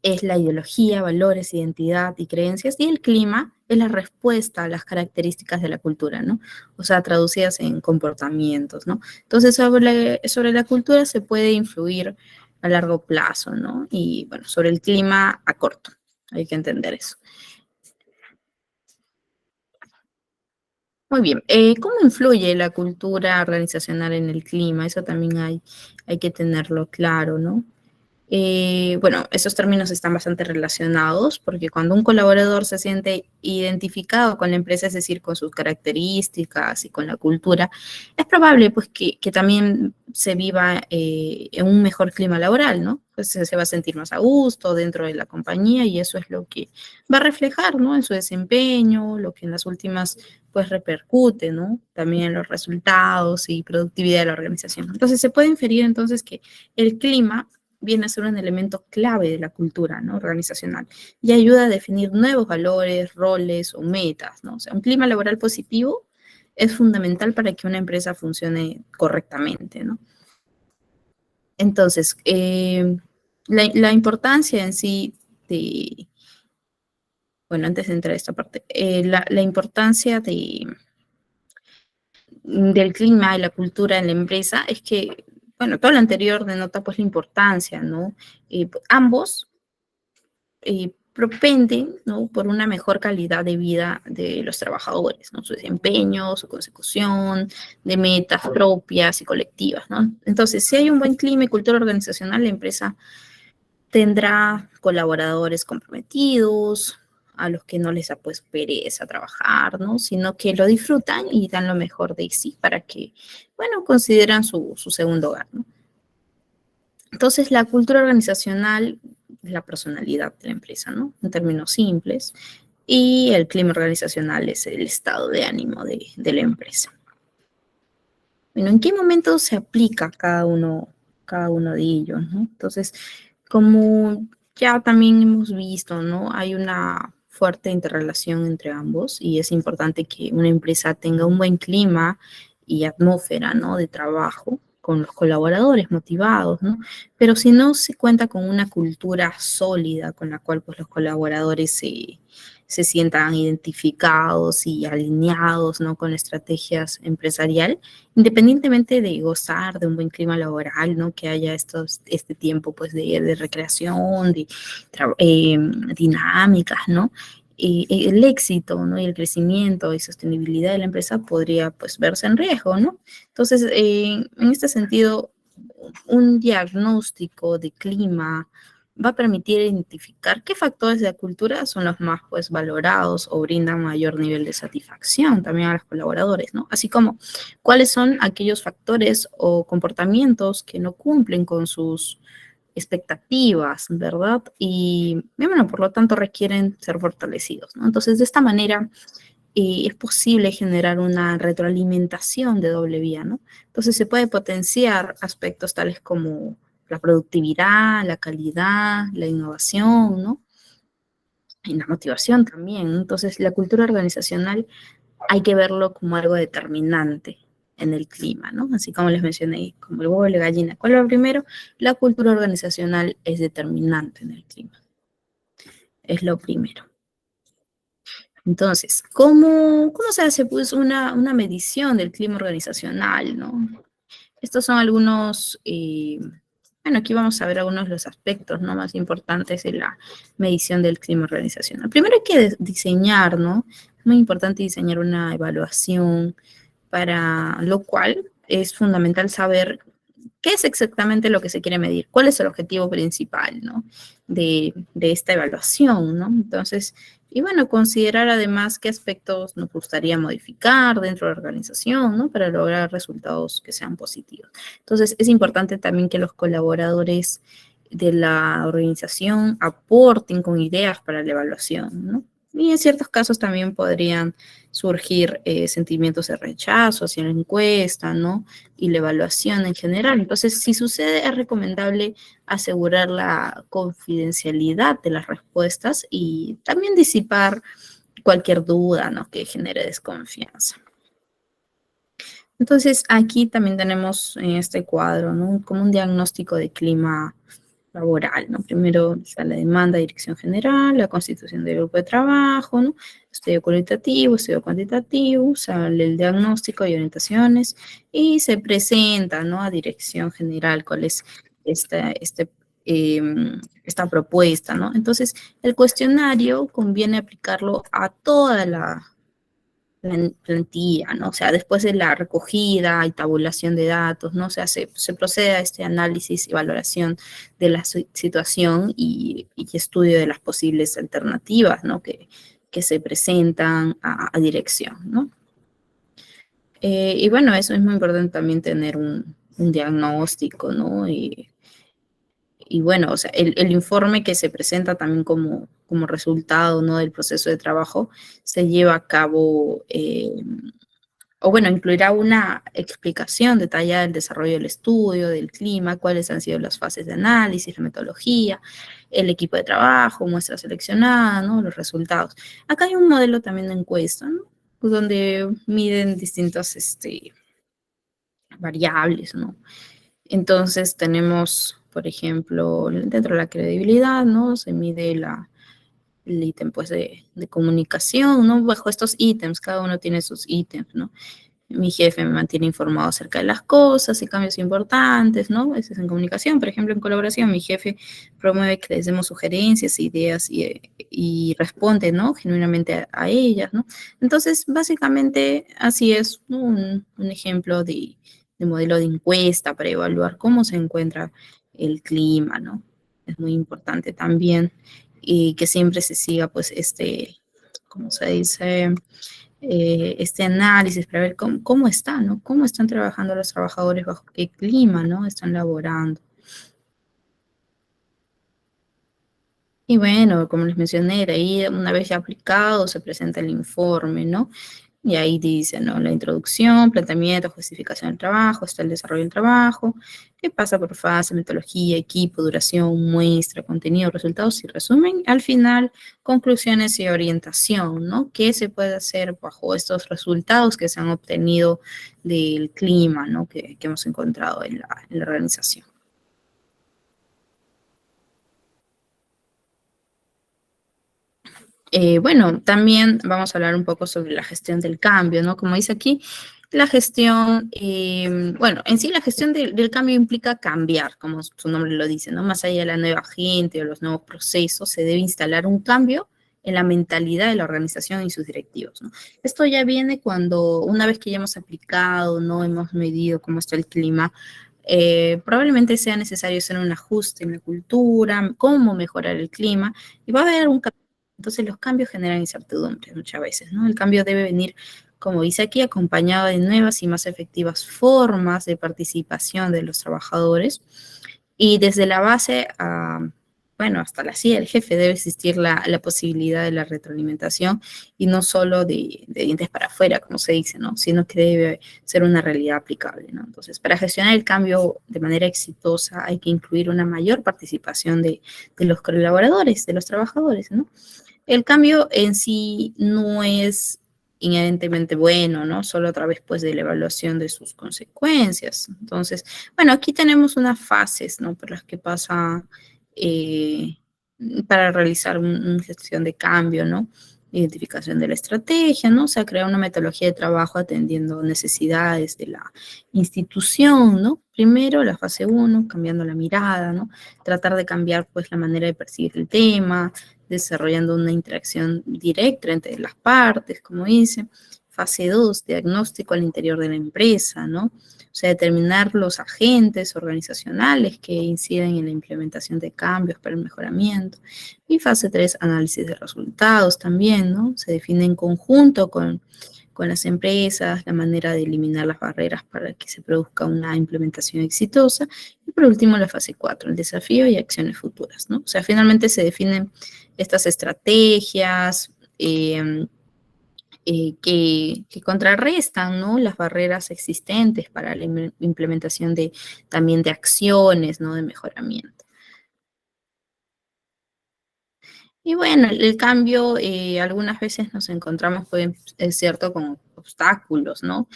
es la ideología, valores, identidad y creencias, y el clima es la respuesta a las características de la cultura, ¿no? O sea, traducidas en comportamientos, ¿no? Entonces, sobre la cultura se puede influir a largo plazo, ¿no? Y, bueno, sobre el clima a corto. Hay que entender eso. Muy bien. ¿Cómo influye la cultura organizacional en el clima? Eso también hay que tenerlo claro, ¿no? Bueno, esos términos están bastante relacionados porque cuando un colaborador se siente identificado con la empresa, es decir, con sus características y con la cultura, es probable pues que también se viva en un mejor clima laboral, ¿no? Pues se va a sentir más a gusto dentro de la compañía y eso es lo que va a reflejar, ¿no? En su desempeño, lo que en las últimas pues repercute, ¿no? También en los resultados y productividad de la organización. Entonces se puede inferir entonces que el clima viene a ser un elemento clave de la cultura, ¿no? Organizacional y ayuda a definir nuevos valores, roles o metas, ¿no? O sea, un clima laboral positivo es fundamental para que una empresa funcione correctamente, ¿no? Entonces, la importancia en sí de, bueno, antes de entrar a esta parte, la importancia del clima y la cultura en la empresa es que, bueno, todo lo anterior denota pues la importancia, ¿no? Ambos propenden, ¿no? Por una mejor calidad de vida de los trabajadores, ¿no? Su desempeño, su consecución de metas propias y colectivas, ¿no? Entonces, si hay un buen clima y cultura organizacional, la empresa tendrá colaboradores comprometidos, a los que no les da pues pereza trabajar, ¿no? Sino que lo disfrutan y dan lo mejor de sí para que, bueno, consideran su segundo hogar, ¿no? Entonces, la cultura organizacional es la personalidad de la empresa, ¿no? En términos simples. Y el clima organizacional es el estado de ánimo de la empresa. Bueno, ¿en qué momento se aplica cada uno de ellos, ¿no? Entonces, como ya también hemos visto, ¿no? Hay una fuerte interrelación entre ambos y es importante que una empresa tenga un buen clima y atmósfera, ¿no? De trabajo con los colaboradores motivados, ¿no? Pero si no se cuenta con una cultura sólida con la cual pues los colaboradores se sientan identificados y alineados, ¿no? Con estrategias empresarial, independientemente de gozar de un buen clima laboral, ¿no? Que haya este tiempo pues de recreación, de dinámicas, ¿no? El éxito, ¿no? Y el crecimiento y sostenibilidad de la empresa podría pues verse en riesgo, ¿no? Entonces, en este sentido, un diagnóstico de clima va a permitir identificar qué factores de la cultura son los más pues valorados o brindan mayor nivel de satisfacción también a los colaboradores, ¿no? Así como cuáles son aquellos factores o comportamientos que no cumplen con sus expectativas, ¿verdad? Y bueno, por lo tanto requieren ser fortalecidos, ¿no? Entonces, de esta manera es posible generar una retroalimentación de doble vía, ¿no? Entonces se puede potenciar aspectos tales como la productividad, la calidad, la innovación, ¿no? Y la motivación también, ¿no? Entonces la cultura organizacional hay que verlo como algo determinante en el clima, ¿no? Así como les mencioné, como el huevo y la gallina. ¿Cuál va primero? La cultura organizacional es determinante en el clima. Es lo primero. Entonces, ¿cómo se hace pues una medición del clima organizacional, ¿no? Estos son algunos, bueno, aquí vamos a ver algunos de los aspectos, ¿no?, más importantes de la medición del clima organizacional. Primero hay que diseñar, ¿no? Es muy importante diseñar una evaluación, para lo cual es fundamental saber qué es exactamente lo que se quiere medir, cuál es el objetivo principal, ¿no?, de esta evaluación, ¿no? Entonces, y bueno, considerar además qué aspectos nos gustaría modificar dentro de la organización, ¿no?, para lograr resultados que sean positivos. Entonces, es importante también que los colaboradores de la organización aporten con ideas para la evaluación, ¿no? Y en ciertos casos también podrían surgir sentimientos de rechazo hacia la encuesta, ¿no?, y la evaluación en general. Entonces, si sucede, es recomendable asegurar la confidencialidad de las respuestas y también disipar cualquier duda, ¿no?, que genere desconfianza. Entonces, aquí también tenemos en este cuadro, ¿no?, como un diagnóstico de clima laboral, ¿no? Primero está la demanda, dirección general, la constitución del grupo de trabajo, ¿no?, estudio cualitativo, estudio cuantitativo, sale el diagnóstico y orientaciones y se presenta, ¿no?, a dirección general cuál es esta propuesta, ¿no? Entonces, el cuestionario conviene aplicarlo a toda la plantilla, ¿no? O sea, después de la recogida y tabulación de datos, ¿no? O sea, se procede a este análisis y valoración de la situación y estudio de las posibles alternativas, ¿no?, que se presentan a dirección, ¿no? Y bueno, eso es muy importante también tener un diagnóstico, ¿no? Y bueno, o sea, el informe que se presenta también como resultado, ¿no?, del proceso de trabajo se lleva a cabo, o bueno, incluirá una explicación detallada del desarrollo del estudio, del clima, cuáles han sido las fases de análisis, la metodología, el equipo de trabajo, muestra seleccionada, ¿no?, los resultados. Acá hay un modelo también de encuesta, ¿no?, donde miden distintas variables, ¿no? Entonces tenemos, por ejemplo, dentro de la credibilidad, ¿no?, se mide el ítem, pues, de comunicación, ¿no? Bajo estos ítems, cada uno tiene sus ítems, ¿no? Mi jefe me mantiene informado acerca de las cosas y cambios importantes, ¿no? Eso es en comunicación. Por ejemplo, en colaboración, mi jefe promueve que les demos sugerencias, ideas y responde, ¿no?, genuinamente a ellas, ¿no? Entonces, básicamente, así es, ¿no?, un ejemplo de modelo de encuesta para evaluar cómo se encuentra el clima, ¿no? Es muy importante también y que siempre se siga, pues, ¿cómo se dice?, este análisis para ver cómo están, ¿no? Cómo están trabajando los trabajadores, bajo qué clima, ¿no?, están laborando. Y bueno, como les mencioné, de ahí una vez ya aplicado se presenta el informe, ¿no? Y ahí dice, ¿no?, la introducción, planteamiento, justificación del trabajo, está el desarrollo del trabajo, que pasa por fase, metodología, equipo, duración, muestra, contenido, resultados y resumen. Al final, conclusiones y orientación, ¿no? ¿Qué se puede hacer bajo estos resultados que se han obtenido del clima, ¿no?, que hemos encontrado en la organización? Bueno, también vamos a hablar un poco sobre la gestión del cambio, ¿no? Como dice aquí, la gestión, bueno, en sí la gestión del cambio implica cambiar, como su nombre lo dice, ¿no? Más allá de la nueva gente o los nuevos procesos, se debe instalar un cambio en la mentalidad de la organización y sus directivos, ¿no? Esto ya viene cuando, una vez que ya hemos aplicado, ¿no?, hemos medido cómo está el clima, probablemente sea necesario hacer un ajuste en la cultura, cómo mejorar el clima, y va a haber un cambio. Entonces los cambios generan incertidumbre muchas veces, ¿no? El cambio debe venir, como dice aquí, acompañado de nuevas y más efectivas formas de participación de los trabajadores. Y desde la base bueno, hasta la silla del jefe debe existir la posibilidad de la retroalimentación y no solo de dientes para afuera, como se dice, ¿no?, sino que debe ser una realidad aplicable, ¿no? Entonces, para gestionar el cambio de manera exitosa hay que incluir una mayor participación de los colaboradores, de los trabajadores, ¿no? El cambio en sí no es inherentemente bueno, ¿no?, solo a través, pues, de la evaluación de sus consecuencias. Entonces, bueno, aquí tenemos unas fases, ¿no?, por las que pasa eh, para realizar una gestión de cambio, ¿no? identificación de la estrategia, ¿no? O sea, crear una metodología de trabajo atendiendo necesidades de la institución, ¿no? Primero, la fase 1, cambiando la mirada, ¿no? Tratar de cambiar, pues, la manera de percibir el tema, desarrollando una interacción directa entre las partes, como dice. Fase 2, diagnóstico al interior de la empresa, ¿no? O sea, determinar los agentes organizacionales que inciden en la implementación de cambios para el mejoramiento. Y fase 3, análisis de resultados también, ¿no? Se define en conjunto con las empresas la manera de eliminar las barreras para que se produzca una implementación exitosa. Y por último, la fase 4, el desafío y acciones futuras, ¿no? O sea, finalmente se definen estas estrategias, que contrarrestan, ¿no? Las barreras existentes para la implementación también de acciones, ¿no? De mejoramiento. Y bueno, el cambio, algunas veces nos encontramos, pues, es cierto, con obstáculos, ¿no?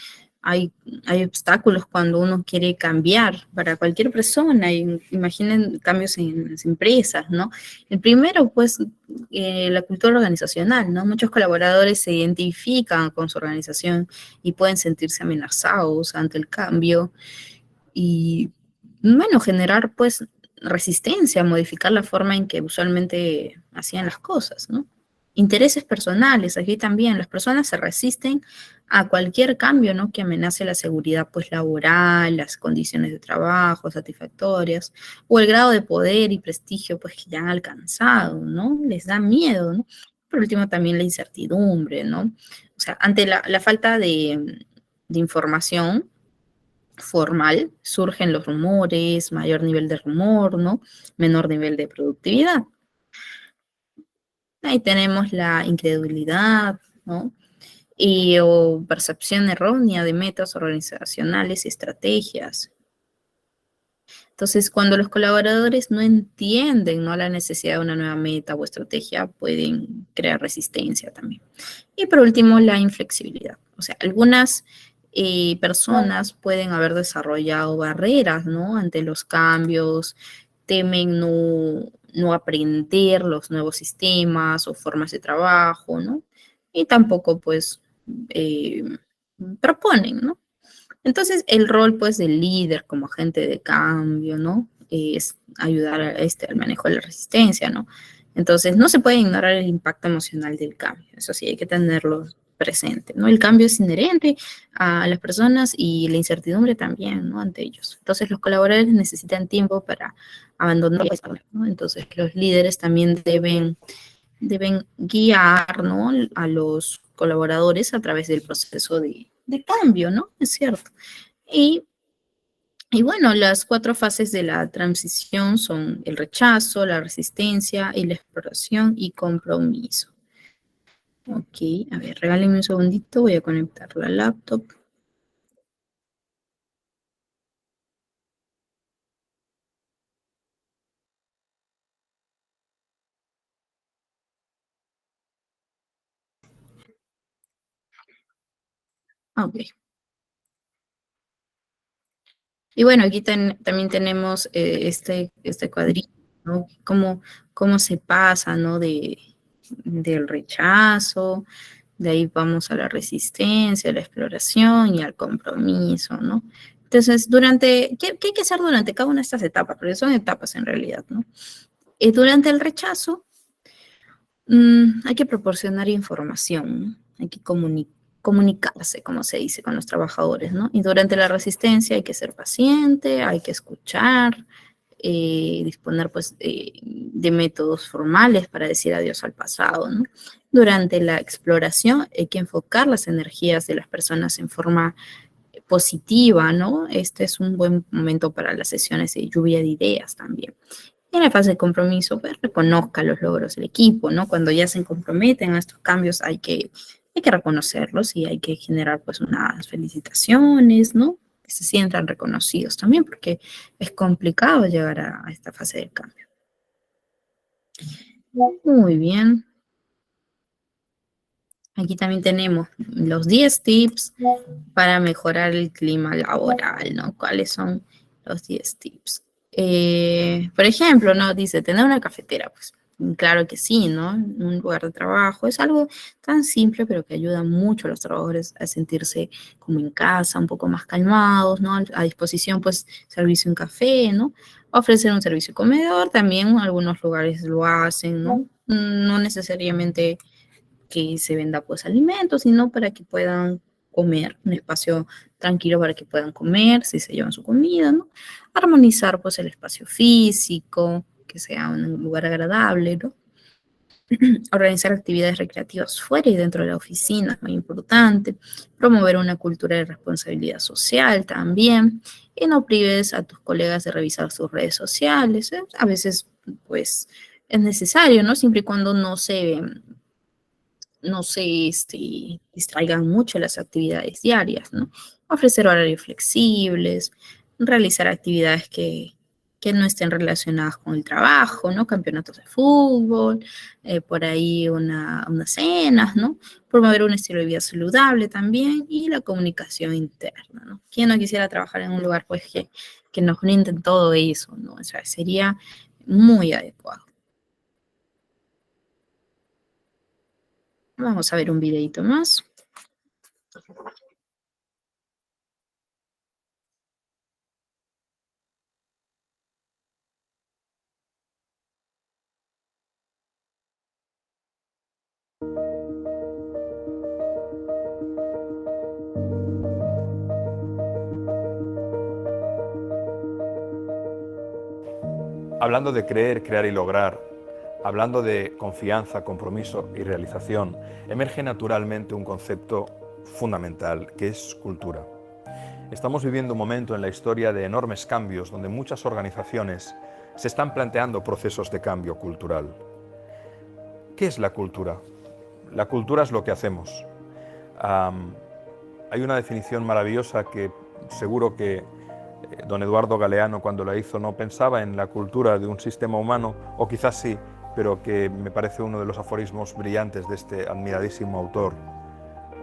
Hay, hay obstáculos cuando uno quiere cambiar para cualquier persona. Imaginen cambios en las empresas, ¿no? El primero, pues, la cultura organizacional, ¿no? Muchos colaboradores se identifican con su organización y pueden sentirse amenazados ante el cambio y, bueno, generar, pues, resistencia, modificar la forma en que usualmente hacían las cosas, ¿no? Intereses personales, aquí también las personas se resisten a cualquier cambio, ¿no? Que amenace la seguridad, pues, laboral, las condiciones de trabajo satisfactorias, o el grado de poder y prestigio, pues, que ya han alcanzado, ¿no? Les da miedo, ¿no? Por último, también la incertidumbre, ¿no? O sea, ante la falta de información formal, surgen los rumores, mayor nivel de rumor, ¿no? Menor nivel de productividad. Ahí tenemos la incredulidad, ¿no? O percepción errónea de metas organizacionales y estrategias. Entonces, cuando los colaboradores no entienden, ¿no?, la necesidad de una nueva meta o estrategia, pueden crear resistencia también. Y por último, la inflexibilidad. O sea, algunas personas pueden haber desarrollado barreras, ¿no?, ante los cambios, temen no aprender los nuevos sistemas o formas de trabajo, ¿no? Y tampoco, pues, eh, proponen, ¿no? Entonces, el rol, pues, del líder como agente de cambio, ¿no? Es ayudar al manejo de la resistencia, ¿no? Entonces, no se puede ignorar el impacto emocional del cambio. Eso sí, hay que tenerlo presente, ¿no? El cambio es inherente a las personas y la incertidumbre también, ¿no? Ante ellos. Entonces, los colaboradores necesitan tiempo para abandonar el cambio, ¿no? Entonces, los líderes también deben guiar, ¿no?, a los colaboradores a través del proceso de cambio, ¿no? Es cierto. Y, y bueno, las 4 fases de la transición son el rechazo, la resistencia y la exploración y compromiso. Ok, a ver, regálenme un segundito, voy a conectar la laptop. Ok. Y bueno, aquí también tenemos este cuadrito, ¿no? Cómo se pasa, ¿no? Del rechazo, de ahí vamos a la resistencia, a la exploración y al compromiso, ¿no? Entonces, ¿qué hay que hacer durante cada una de estas etapas? Porque son etapas en realidad, ¿no? Durante el rechazo, hay que proporcionar información, ¿no? Hay que comunicarse, como se dice, con los trabajadores, ¿no? Y durante la resistencia hay que ser paciente, hay que escuchar, disponer, pues, de métodos formales para decir adiós al pasado, ¿no? Durante la exploración hay que enfocar las energías de las personas en forma positiva, ¿no? Este es un buen momento para las sesiones de lluvia de ideas también. Y en la fase de compromiso, pues, reconozca los logros del equipo, ¿no? Cuando ya se comprometen a estos cambios hay que reconocerlos y hay que generar, pues, unas felicitaciones, ¿no? Que se sientan reconocidos también, porque es complicado llegar a esta fase del cambio. Muy bien. Aquí también tenemos los 10 tips para mejorar el clima laboral, ¿no? ¿Cuáles son los 10 tips? Por ejemplo, ¿no? Dice, tener una cafetera, pues, Claro que sí, ¿no? Un lugar de trabajo es algo tan simple, pero que ayuda mucho a los trabajadores a sentirse como en casa, un poco más calmados, ¿no? A disposición, pues, servicio un café, ¿no? Ofrecer un servicio comedor, también algunos lugares lo hacen, ¿no? No necesariamente que se venda, pues, alimentos, sino para que puedan comer, un espacio tranquilo para que puedan comer, si se llevan su comida, ¿no? Armonizar, pues, el espacio físico, que sea un lugar agradable, ¿no? Organizar actividades recreativas fuera y dentro de la oficina es muy importante. Promover una cultura de responsabilidad social también. Y no prives a tus colegas de revisar sus redes sociales, ¿eh? A veces, pues, es necesario, ¿no? Siempre y cuando no se distraigan mucho las actividades diarias, ¿no? Ofrecer horarios flexibles, realizar actividades que no estén relacionadas con el trabajo, ¿no? Campeonatos de fútbol, por ahí unas cenas, ¿no? Promover un estilo de vida saludable también y la comunicación interna, ¿no? ¿Quién no quisiera trabajar en un lugar, pues, que nos brinden todo eso, ¿no? O sea, sería muy adecuado. Vamos a ver un videito más. Hablando de creer, crear y lograr, hablando de confianza, compromiso y realización, emerge naturalmente un concepto fundamental, que es cultura. Estamos viviendo un momento en la historia de enormes cambios, donde muchas organizaciones se están planteando procesos de cambio cultural. ¿Qué es la cultura? La cultura es lo que hacemos. Hay una definición maravillosa que seguro que don Eduardo Galeano, cuando la hizo, no pensaba en la cultura de un sistema humano, o quizás sí, pero que me parece uno de los aforismos brillantes de este admiradísimo autor.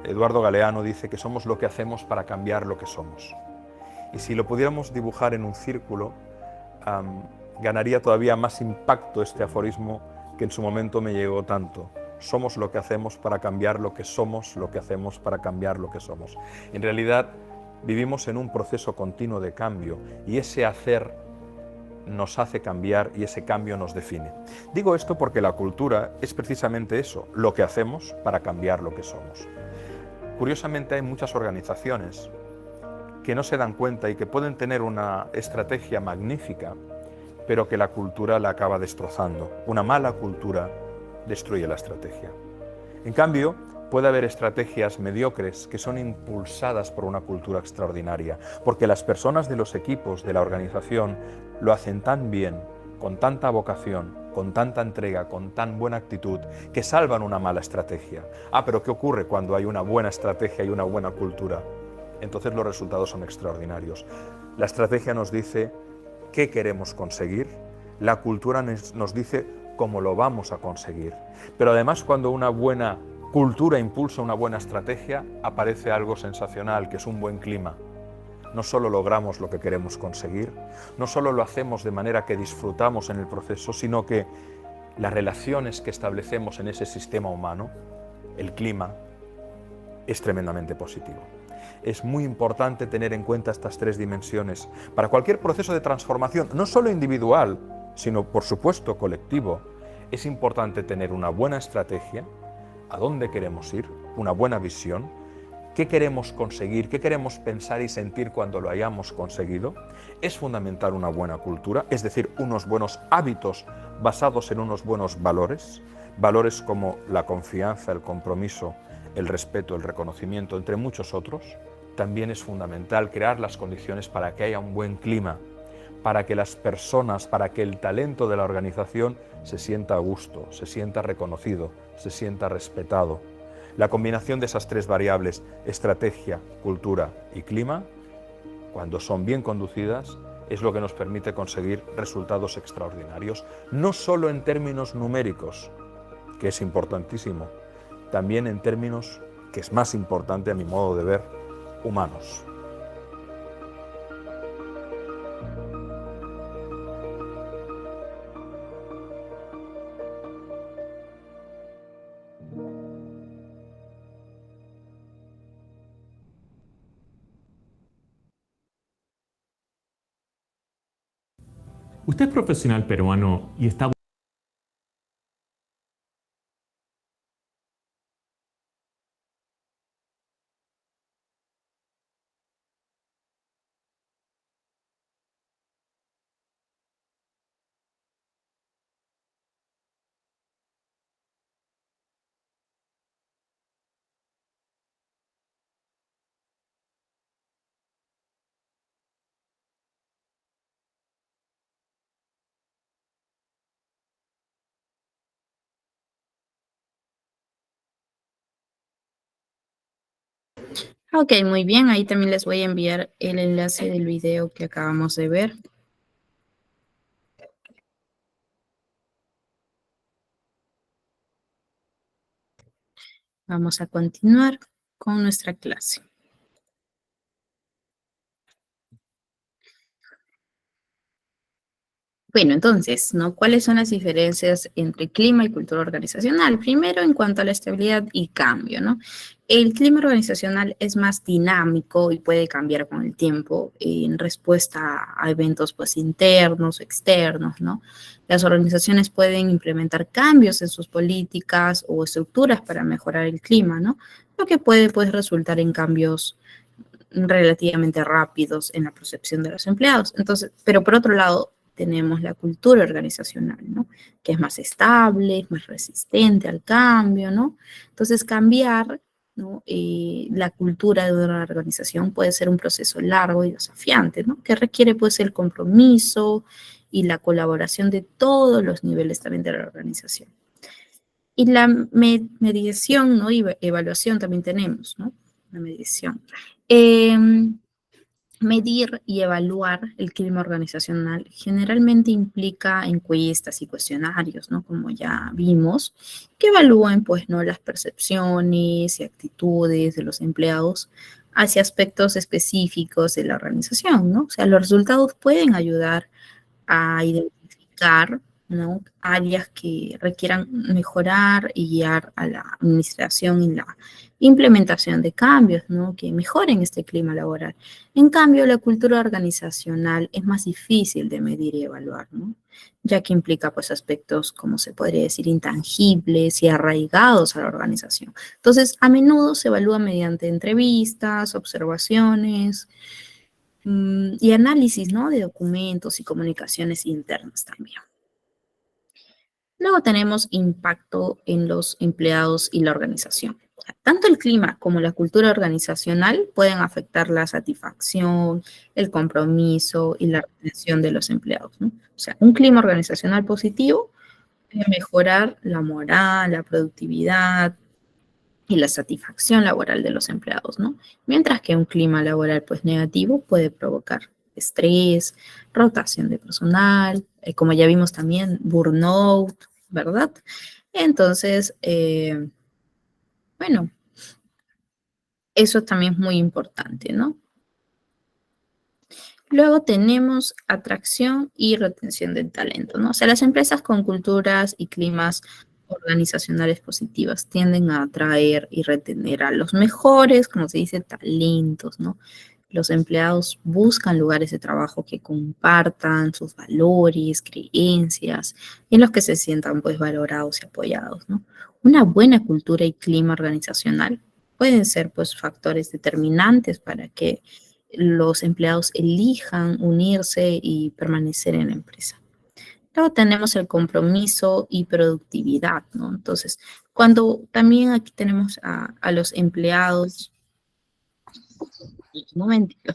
Eduardo Galeano dice que somos lo que hacemos para cambiar lo que somos. Y si lo pudiéramos dibujar en un círculo, ganaría todavía más impacto este aforismo que en su momento me llegó tanto. Somos lo que hacemos para cambiar lo que somos, lo que hacemos para cambiar lo que somos. En realidad, vivimos en un proceso continuo de cambio y ese hacer nos hace cambiar y ese cambio nos define. Digo esto porque la cultura es precisamente eso, lo que hacemos para cambiar lo que somos. Curiosamente hay muchas organizaciones que no se dan cuenta y que pueden tener una estrategia magnífica, pero que la cultura la acaba destrozando. Una mala cultura destruye la estrategia. En cambio, puede haber estrategias mediocres que son impulsadas por una cultura extraordinaria, porque las personas de los equipos de la organización lo hacen tan bien, con tanta vocación, con tanta entrega, con tan buena actitud, que salvan una mala estrategia. Pero ¿qué ocurre cuando hay una buena estrategia y una buena cultura? Entonces los resultados son extraordinarios. La estrategia nos dice qué queremos conseguir, la cultura nos dice cómo lo vamos a conseguir. Pero además, cuando una buena cultura impulsa una buena estrategia, aparece algo sensacional, que es un buen clima. No solo logramos lo que queremos conseguir, no solo lo hacemos de manera que disfrutamos en el proceso, sino que las relaciones que establecemos en ese sistema humano, el clima, es tremendamente positivo. Es muy importante tener en cuenta estas tres dimensiones para cualquier proceso de transformación, no solo individual, sino por supuesto colectivo. Es importante tener una buena estrategia, a dónde queremos ir, una buena visión, qué queremos conseguir, qué queremos pensar y sentir cuando lo hayamos conseguido. Es fundamental una buena cultura, es decir, unos buenos hábitos basados en unos buenos valores, valores como la confianza, el compromiso, el respeto, el reconocimiento, entre muchos otros. También es fundamental crear las condiciones para que haya un buen clima, para que las personas, para que el talento de la organización se sienta a gusto, se sienta reconocido, se sienta respetado. La combinación de esas tres variables, estrategia, cultura y clima, cuando son bien conducidas, es lo que nos permite conseguir resultados extraordinarios, no solo en términos numéricos, que es importantísimo, también en términos, que es más importante a mi modo de ver, humanos. Usted es profesional peruano y está... Ok, muy bien. Ahí también les voy a enviar el enlace del video que acabamos de ver. Vamos a continuar con nuestra clase. Bueno, entonces, ¿no? ¿Cuáles son las diferencias entre clima y cultura organizacional? Primero, en cuanto a la estabilidad y cambio, ¿no? El clima organizacional es más dinámico y puede cambiar con el tiempo en respuesta a eventos, pues, internos o externos, ¿no? Las organizaciones pueden implementar cambios en sus políticas o estructuras para mejorar el clima, ¿no? Lo que puede, pues, resultar en cambios relativamente rápidos en la percepción de los empleados. Entonces, pero por otro lado, tenemos la cultura organizacional, ¿no? Que es más estable, es más resistente al cambio, ¿no? Entonces, cambiar, ¿no? La cultura de una organización puede ser un proceso largo y desafiante, ¿no? Que requiere, pues, el compromiso y la colaboración de todos los niveles también de la organización. Y la mediación, ¿no? Y evaluación también tenemos, ¿no? La medición. Medir y evaluar el clima organizacional generalmente implica encuestas y cuestionarios, ¿no? Como ya vimos, que evalúan, pues, ¿no? Las percepciones y actitudes de los empleados hacia aspectos específicos de la organización, ¿no? O sea, los resultados pueden ayudar a identificar, ¿no? Áreas que requieran mejorar y guiar a la administración en la implementación de cambios, ¿no? Que mejoren este clima laboral. En cambio, la cultura organizacional es más difícil de medir y evaluar, ¿no? Ya que implica, pues, aspectos, como se podría decir, intangibles y arraigados a la organización. Entonces, a menudo se evalúa mediante entrevistas, observaciones, y análisis, ¿no? De documentos y comunicaciones internas también. Luego tenemos impacto en los empleados y la organización. Tanto el clima como la cultura organizacional pueden afectar la satisfacción, el compromiso y la retención de los empleados, ¿no? O sea, un clima organizacional positivo puede mejorar la moral, la productividad, y la satisfacción laboral de los empleados, ¿no? Mientras que un clima laboral, pues, negativo puede provocar estrés, rotación de personal, como ya vimos también, burnout, ¿verdad? Entonces, bueno, eso también es muy importante, ¿no? Luego tenemos atracción y retención del talento, ¿no? O sea, las empresas con culturas y climas organizacionales positivas tienden a atraer y retener a los mejores, como se dice, talentos, ¿no? Los empleados buscan lugares de trabajo que compartan sus valores, creencias, en los que se sientan, pues, valorados y apoyados, ¿no? Una buena cultura y clima organizacional pueden ser, pues, factores determinantes para que los empleados elijan unirse y permanecer en la empresa. Luego tenemos el compromiso y productividad, ¿no? Entonces, cuando también aquí tenemos a los empleados, un momentito,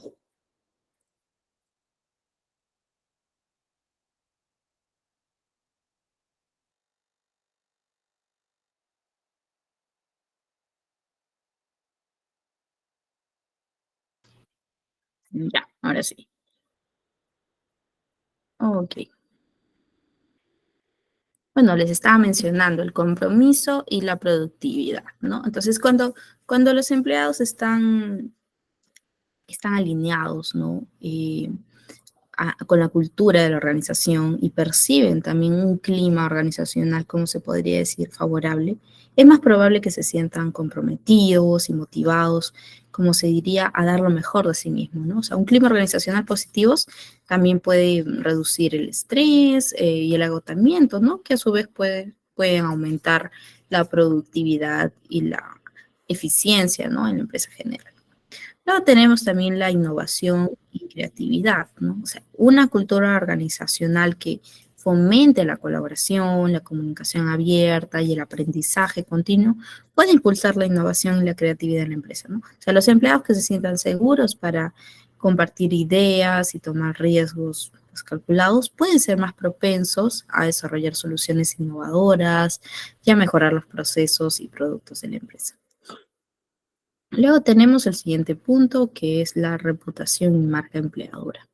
ya, ahora sí. Ok. Bueno, les estaba mencionando el compromiso y la productividad, ¿no? Entonces, cuando los empleados están alineados, ¿no? con la cultura de la organización y perciben también un clima organizacional, como se podría decir, favorable, es más probable que se sientan comprometidos y motivados, como se diría, a dar lo mejor de sí mismos, ¿no? O sea, un clima organizacional positivo también puede reducir el estrés y el agotamiento, ¿no? Que a su vez pueden aumentar la productividad y la eficiencia, ¿no? En la empresa general. Luego tenemos también la innovación y creatividad, ¿no? O sea, una cultura organizacional que fomente la colaboración, la comunicación abierta y el aprendizaje continuo puede impulsar la innovación y la creatividad en la empresa, ¿no? O sea, los empleados que se sientan seguros para compartir ideas y tomar riesgos pues, calculados pueden ser más propensos a desarrollar soluciones innovadoras y a mejorar los procesos y productos de la empresa. Luego tenemos el siguiente punto, que es la reputación y marca empleadora.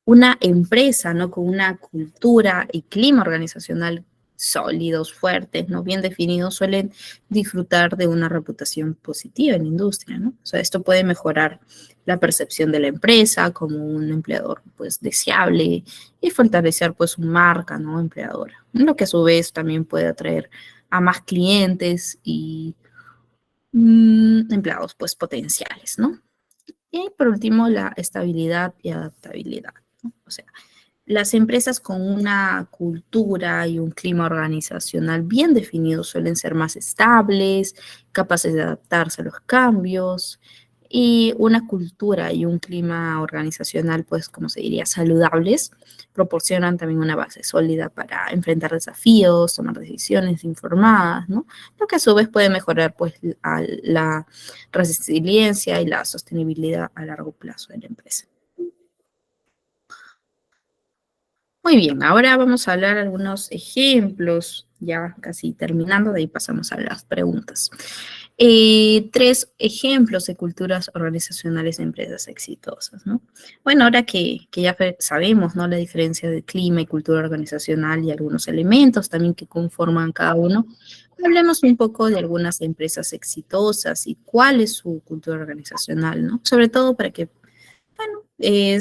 Una empresa, ¿no? Con una cultura y clima organizacional sólidos, fuertes, ¿no? Bien definidos, suelen disfrutar de una reputación positiva en la industria, ¿no? O sea, esto puede mejorar la percepción de la empresa como un empleador, pues, deseable y fortalecer, pues, su marca, ¿no? Empleadora, lo que a su vez también puede atraer a más clientes y empleados pues potenciales, ¿no? Y por último, la estabilidad y adaptabilidad, ¿no? O sea, las empresas con una cultura y un clima organizacional bien definido suelen ser más estables, capaces de adaptarse a los cambios, y una cultura y un clima organizacional, pues, como se diría, saludables, proporcionan también una base sólida para enfrentar desafíos, tomar decisiones informadas, ¿no? Lo que a su vez puede mejorar, pues, la resiliencia y la sostenibilidad a largo plazo de la empresa. Muy bien, ahora vamos a hablar algunos ejemplos, ya casi terminando, de ahí pasamos a las preguntas. 3 ejemplos de culturas organizacionales de empresas exitosas, ¿no? Bueno, ahora que ya sabemos, ¿no? La diferencia de clima y cultura organizacional y algunos elementos también que conforman cada uno, hablemos un poco de algunas empresas exitosas y cuál es su cultura organizacional, ¿no? Sobre todo para que, bueno,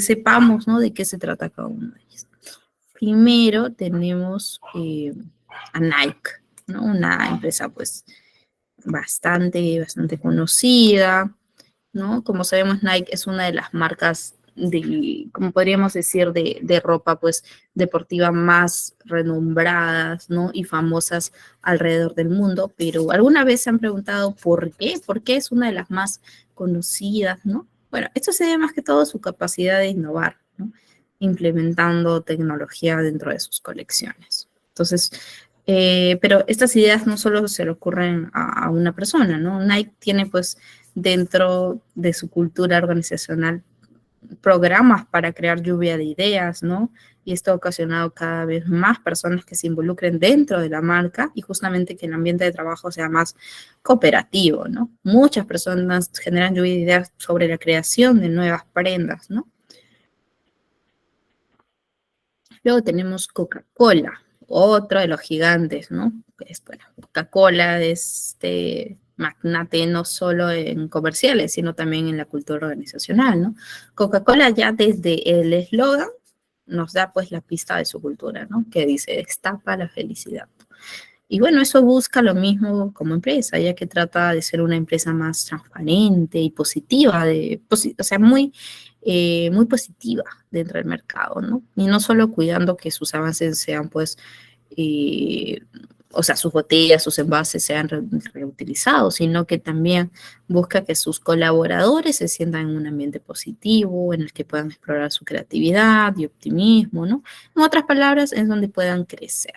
sepamos, ¿no? De qué se trata cada uno de ellos. Primero tenemos a Nike, ¿no? Una empresa pues bastante conocida, ¿no? Como sabemos, Nike es una de las marcas de, como podríamos decir, de ropa pues deportiva más renombradas, ¿no? Y famosas alrededor del mundo, pero ¿alguna vez se han preguntado por qué? ¿Por qué es una de las más conocidas, ¿no? Bueno, esto se debe más que todo a su capacidad de innovar, ¿no? Implementando tecnología dentro de sus colecciones. Entonces, pero estas ideas no solo se le ocurren a una persona, ¿no? Nike tiene pues dentro de su cultura organizacional programas para crear lluvia de ideas, ¿no? Y esto ha ocasionado cada vez más personas que se involucren dentro de la marca y justamente que el ambiente de trabajo sea más cooperativo, ¿no? Muchas personas generan lluvia de ideas sobre la creación de nuevas prendas, ¿no? Luego tenemos Coca-Cola, otro de los gigantes, ¿no? Pues, bueno, Coca-Cola es magnate no solo en comerciales, sino también en la cultura organizacional, ¿no? Coca-Cola ya desde el eslogan nos da pues la pista de su cultura, ¿no? Que dice, destapa la felicidad. Y bueno, eso busca lo mismo como empresa, ya que trata de ser una empresa más transparente y positiva, o sea, muy positiva dentro del mercado, ¿no? Y no solo cuidando que sus avances sean, pues, o sea, sus botellas, sus envases sean reutilizados, sino que también busca que sus colaboradores se sientan en un ambiente positivo, en el que puedan explorar su creatividad y optimismo, ¿no? En otras palabras, es donde puedan crecer.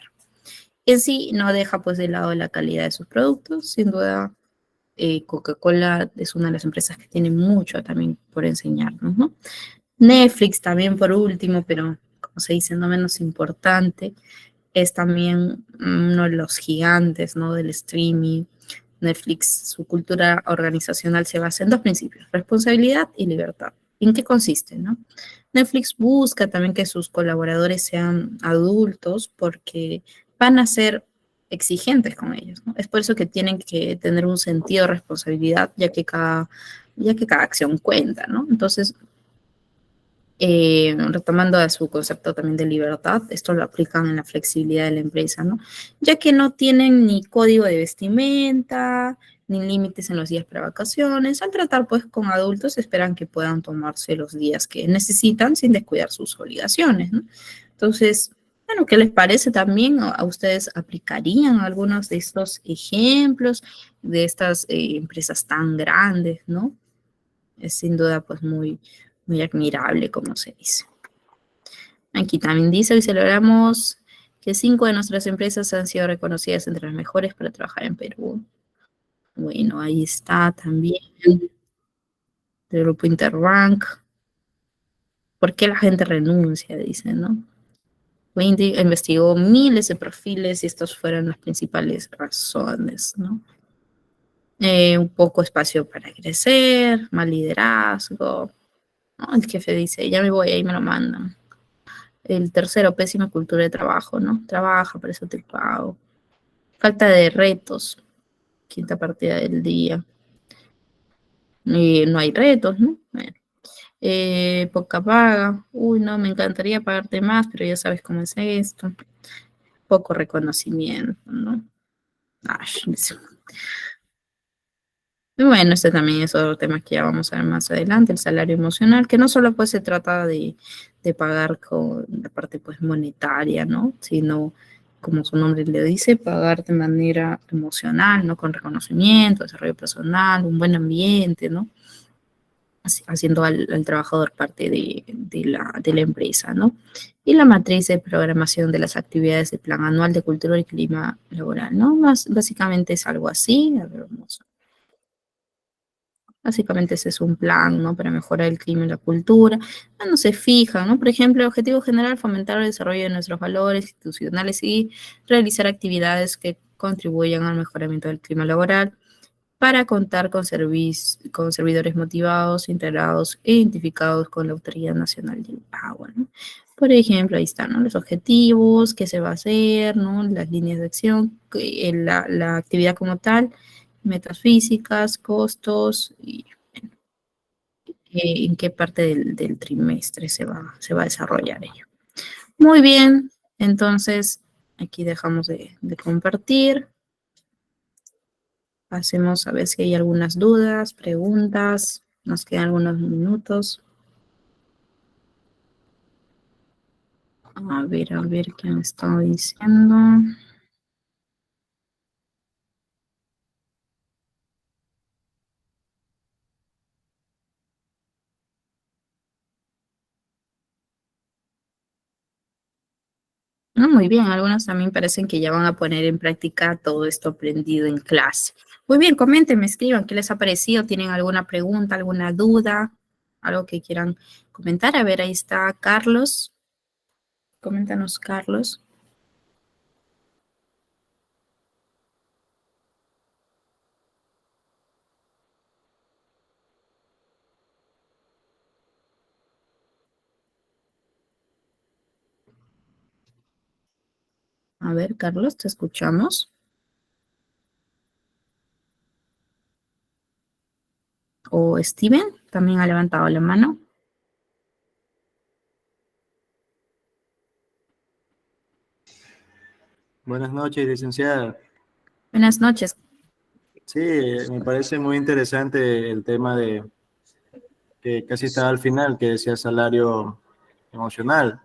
En sí no deja pues de lado la calidad de sus productos, sin duda Coca-Cola es una de las empresas que tiene mucho también por enseñarnos, ¿no? Netflix también por último, pero como se dice, no menos importante, es también uno de los gigantes, ¿no? Del streaming. Netflix, su cultura organizacional se basa en 2 principios, responsabilidad y libertad. ¿En qué consiste, no? Netflix busca también que sus colaboradores sean adultos porque van a ser exigentes con ellos, ¿no? Es por eso que tienen que tener un sentido de responsabilidad, ya que cada acción cuenta, ¿no? Entonces, retomando a su concepto también de libertad, esto lo aplican en la flexibilidad de la empresa, ¿no? Ya que no tienen ni código de vestimenta, ni límites en los días para vacaciones. Al tratar pues con adultos esperan que puedan tomarse los días que necesitan sin descuidar sus obligaciones, ¿no? Entonces, bueno, ¿qué les parece también? ¿A ustedes aplicarían algunos de estos ejemplos de estas empresas tan grandes, ¿no? Es sin duda pues muy admirable, como se dice. Aquí también dice, hoy celebramos que 5 de nuestras empresas han sido reconocidas entre las mejores para trabajar en Perú. Bueno, ahí está también del grupo Interbank. ¿Por qué la gente renuncia? Dice, ¿no? Wendy investigó miles de perfiles y estas fueron las principales razones, ¿no? Un poco espacio para crecer, mal liderazgo, ¿no? El jefe dice, ya me voy, ahí me lo mandan. El tercero, pésima cultura de trabajo, ¿no? Trabaja, por eso te pago. Falta de retos, quinta partida del día. Y no hay retos, ¿no? Bueno. Poca paga. Uy, no, me encantaría pagarte más, pero ya sabes cómo es esto. Poco reconocimiento, ¿no? Ay, bueno, este también es otro tema que ya vamos a ver más adelante, el salario emocional, que no solo pues se trata de pagar con la parte pues monetaria, ¿no? Sino, como su nombre le dice, pagar de manera emocional, ¿no? Con reconocimiento, desarrollo personal, un buen ambiente, ¿no? Haciendo al trabajador parte de la empresa, ¿no? Y la matriz de programación de las actividades del Plan Anual de Cultura y Clima Laboral, ¿no? Básicamente es algo así, a ver, vamos a Básicamente ese es un plan, ¿no? Para mejorar el clima y la cultura. Bueno, se fijan, ¿no? Por ejemplo, el objetivo general, fomentar el desarrollo de nuestros valores institucionales y realizar actividades que contribuyan al mejoramiento del clima laboral para contar con servidores motivados, integrados e identificados con la Autoridad Nacional del Agua, ¿no? Por ejemplo, ahí están, ¿no? Los objetivos, qué se va a hacer, ¿no? Las líneas de acción, la actividad como tal, metas físicas, costos y en qué parte del trimestre se va a desarrollar ello. Muy bien, entonces aquí dejamos de compartir. Pasemos a ver si hay algunas dudas, preguntas. Nos quedan algunos minutos. A ver qué me está diciendo. Muy bien, algunos también parecen que ya van a poner en práctica todo esto aprendido en clase. Muy bien, coméntenme, escriban qué les ha parecido, tienen alguna pregunta, alguna duda, algo que quieran comentar. A ver, ahí está Carlos. Coméntanos, Carlos. A ver, Carlos, te escuchamos. O Steven, también ha levantado la mano. Buenas noches, licenciada. Buenas noches. Sí, me parece muy interesante el tema de que casi estaba al final, que decía salario emocional.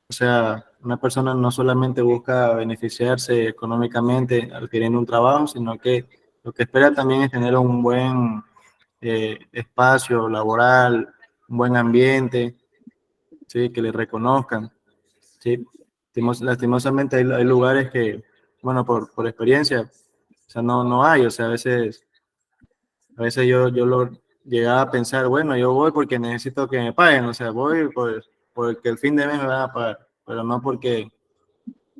O sea, una persona no solamente busca beneficiarse económicamente adquiriendo un trabajo, sino que lo que espera también es tener un buen espacio laboral, un buen ambiente, ¿sí? Que le reconozcan, ¿sí? Lastimosamente hay lugares que, bueno, por experiencia, o sea, no hay, o sea, a veces yo lo llegaba a pensar, bueno, yo voy porque necesito que me paguen, o sea, voy porque el fin de mes me van a pagar, pero no porque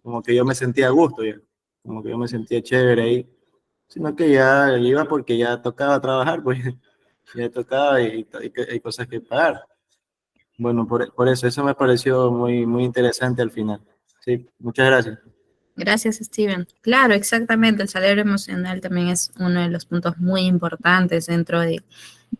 como que yo me sentía a gusto, ya, como que yo me sentía chévere ahí, sino que ya iba porque ya tocaba trabajar, pues ya tocaba y hay cosas que pagar. Bueno, por eso me pareció muy interesante al final. Sí, muchas gracias. Gracias, Steven. Claro, exactamente. El salario emocional también es uno de los puntos muy importantes dentro de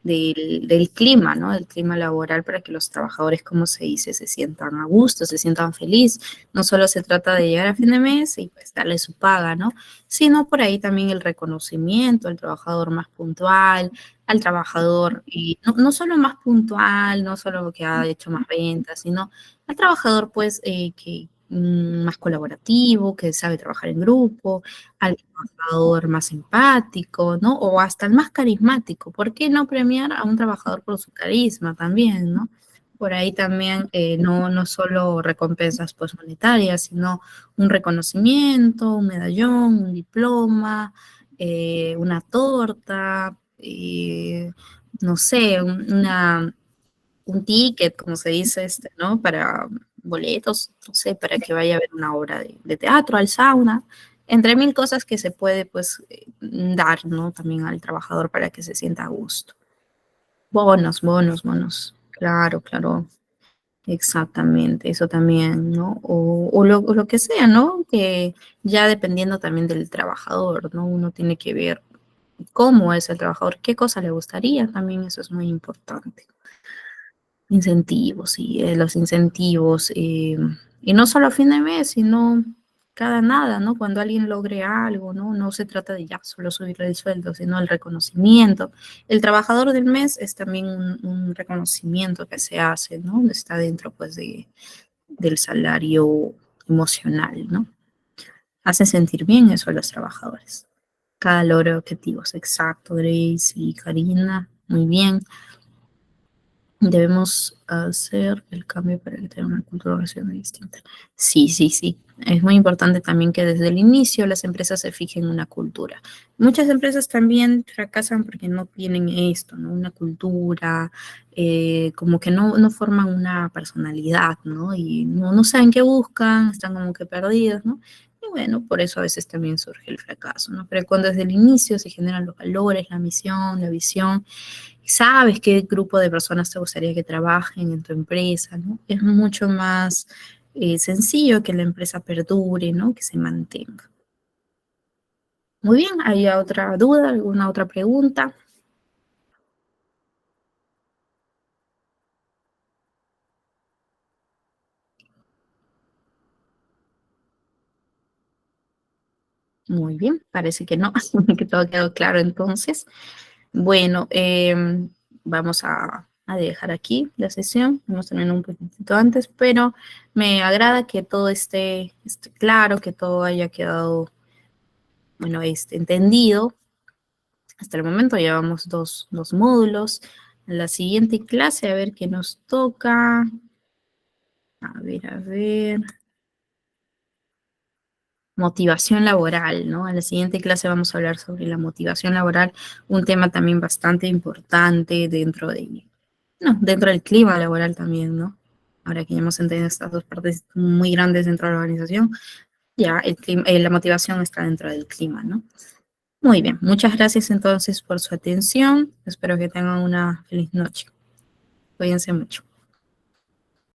del clima, ¿no? Del clima laboral para que los trabajadores, como se dice, se sientan a gusto, se sientan felices. No solo se trata de llegar a fin de mes y pues darle su paga, ¿no? Sino por ahí también el reconocimiento al trabajador más puntual, al trabajador, y no solo más puntual, no solo que ha hecho más ventas, sino al trabajador, pues, que más colaborativo, que sabe trabajar en grupo, al trabajador más simpático, ¿no? O hasta el más carismático. ¿Por qué no premiar a un trabajador por su carisma también, ¿no? Por ahí también no solo recompensas pues monetarias, sino un reconocimiento, un medallón, un diploma, una torta, no sé, un ticket, como se dice, ¿no? Para boletos, no sé, para que vaya a ver una obra de teatro, al sauna, entre mil cosas que se puede, pues, dar, ¿no? También al trabajador para que se sienta a gusto. Bonos, bonos, bonos. Claro, claro. Exactamente, eso también, ¿no? O lo que sea, ¿no? Que ya dependiendo también del trabajador, ¿no? Uno tiene que ver cómo es el trabajador, qué cosa le gustaría, también eso es muy importante. Incentivos, y los incentivos, y no solo a fin de mes, sino cada nada, ¿no? Cuando alguien logre algo, ¿no? No se trata de ya solo subirle el sueldo, sino el reconocimiento. El trabajador del mes es también un reconocimiento que se hace, ¿no? Está dentro, pues, del salario emocional, ¿no? Hace sentir bien eso a los trabajadores. Cada logro de objetivos, exacto, Grace y Karina, muy bien. Debemos hacer el cambio para que tenga una cultura organizacional distinta. Sí, sí, sí. Es muy importante también que desde el inicio las empresas se fijen en una cultura. Muchas empresas también fracasan porque no tienen esto, ¿no? Una cultura, como que no forman una personalidad, ¿no? Y no saben qué buscan, están como que perdidos, ¿no? Y bueno, por eso a veces también surge el fracaso, ¿no? Pero cuando desde el inicio se generan los valores, la misión, la visión, sabes qué grupo de personas te gustaría que trabajen en tu empresa, ¿no? Es mucho más sencillo que la empresa perdure, ¿no? Que se mantenga. Muy bien, ¿hay otra duda, alguna otra pregunta? Muy bien, parece que no, que todo quedó claro entonces. Bueno, vamos a dejar aquí la sesión. Hemos terminado un poquitito antes, pero me agrada que todo esté claro, que todo haya quedado, bueno, entendido. Hasta el momento llevamos dos módulos. En la siguiente clase, a ver qué nos toca. A ver. Motivación laboral, ¿no? En la siguiente clase vamos a hablar sobre la motivación laboral, un tema también bastante importante dentro del clima laboral también, ¿no? Ahora que ya hemos entendido estas dos partes muy grandes dentro de la organización, ya la motivación está dentro del clima, ¿no? Muy bien, muchas gracias entonces por su atención. Espero que tengan una feliz noche. Cuídense mucho.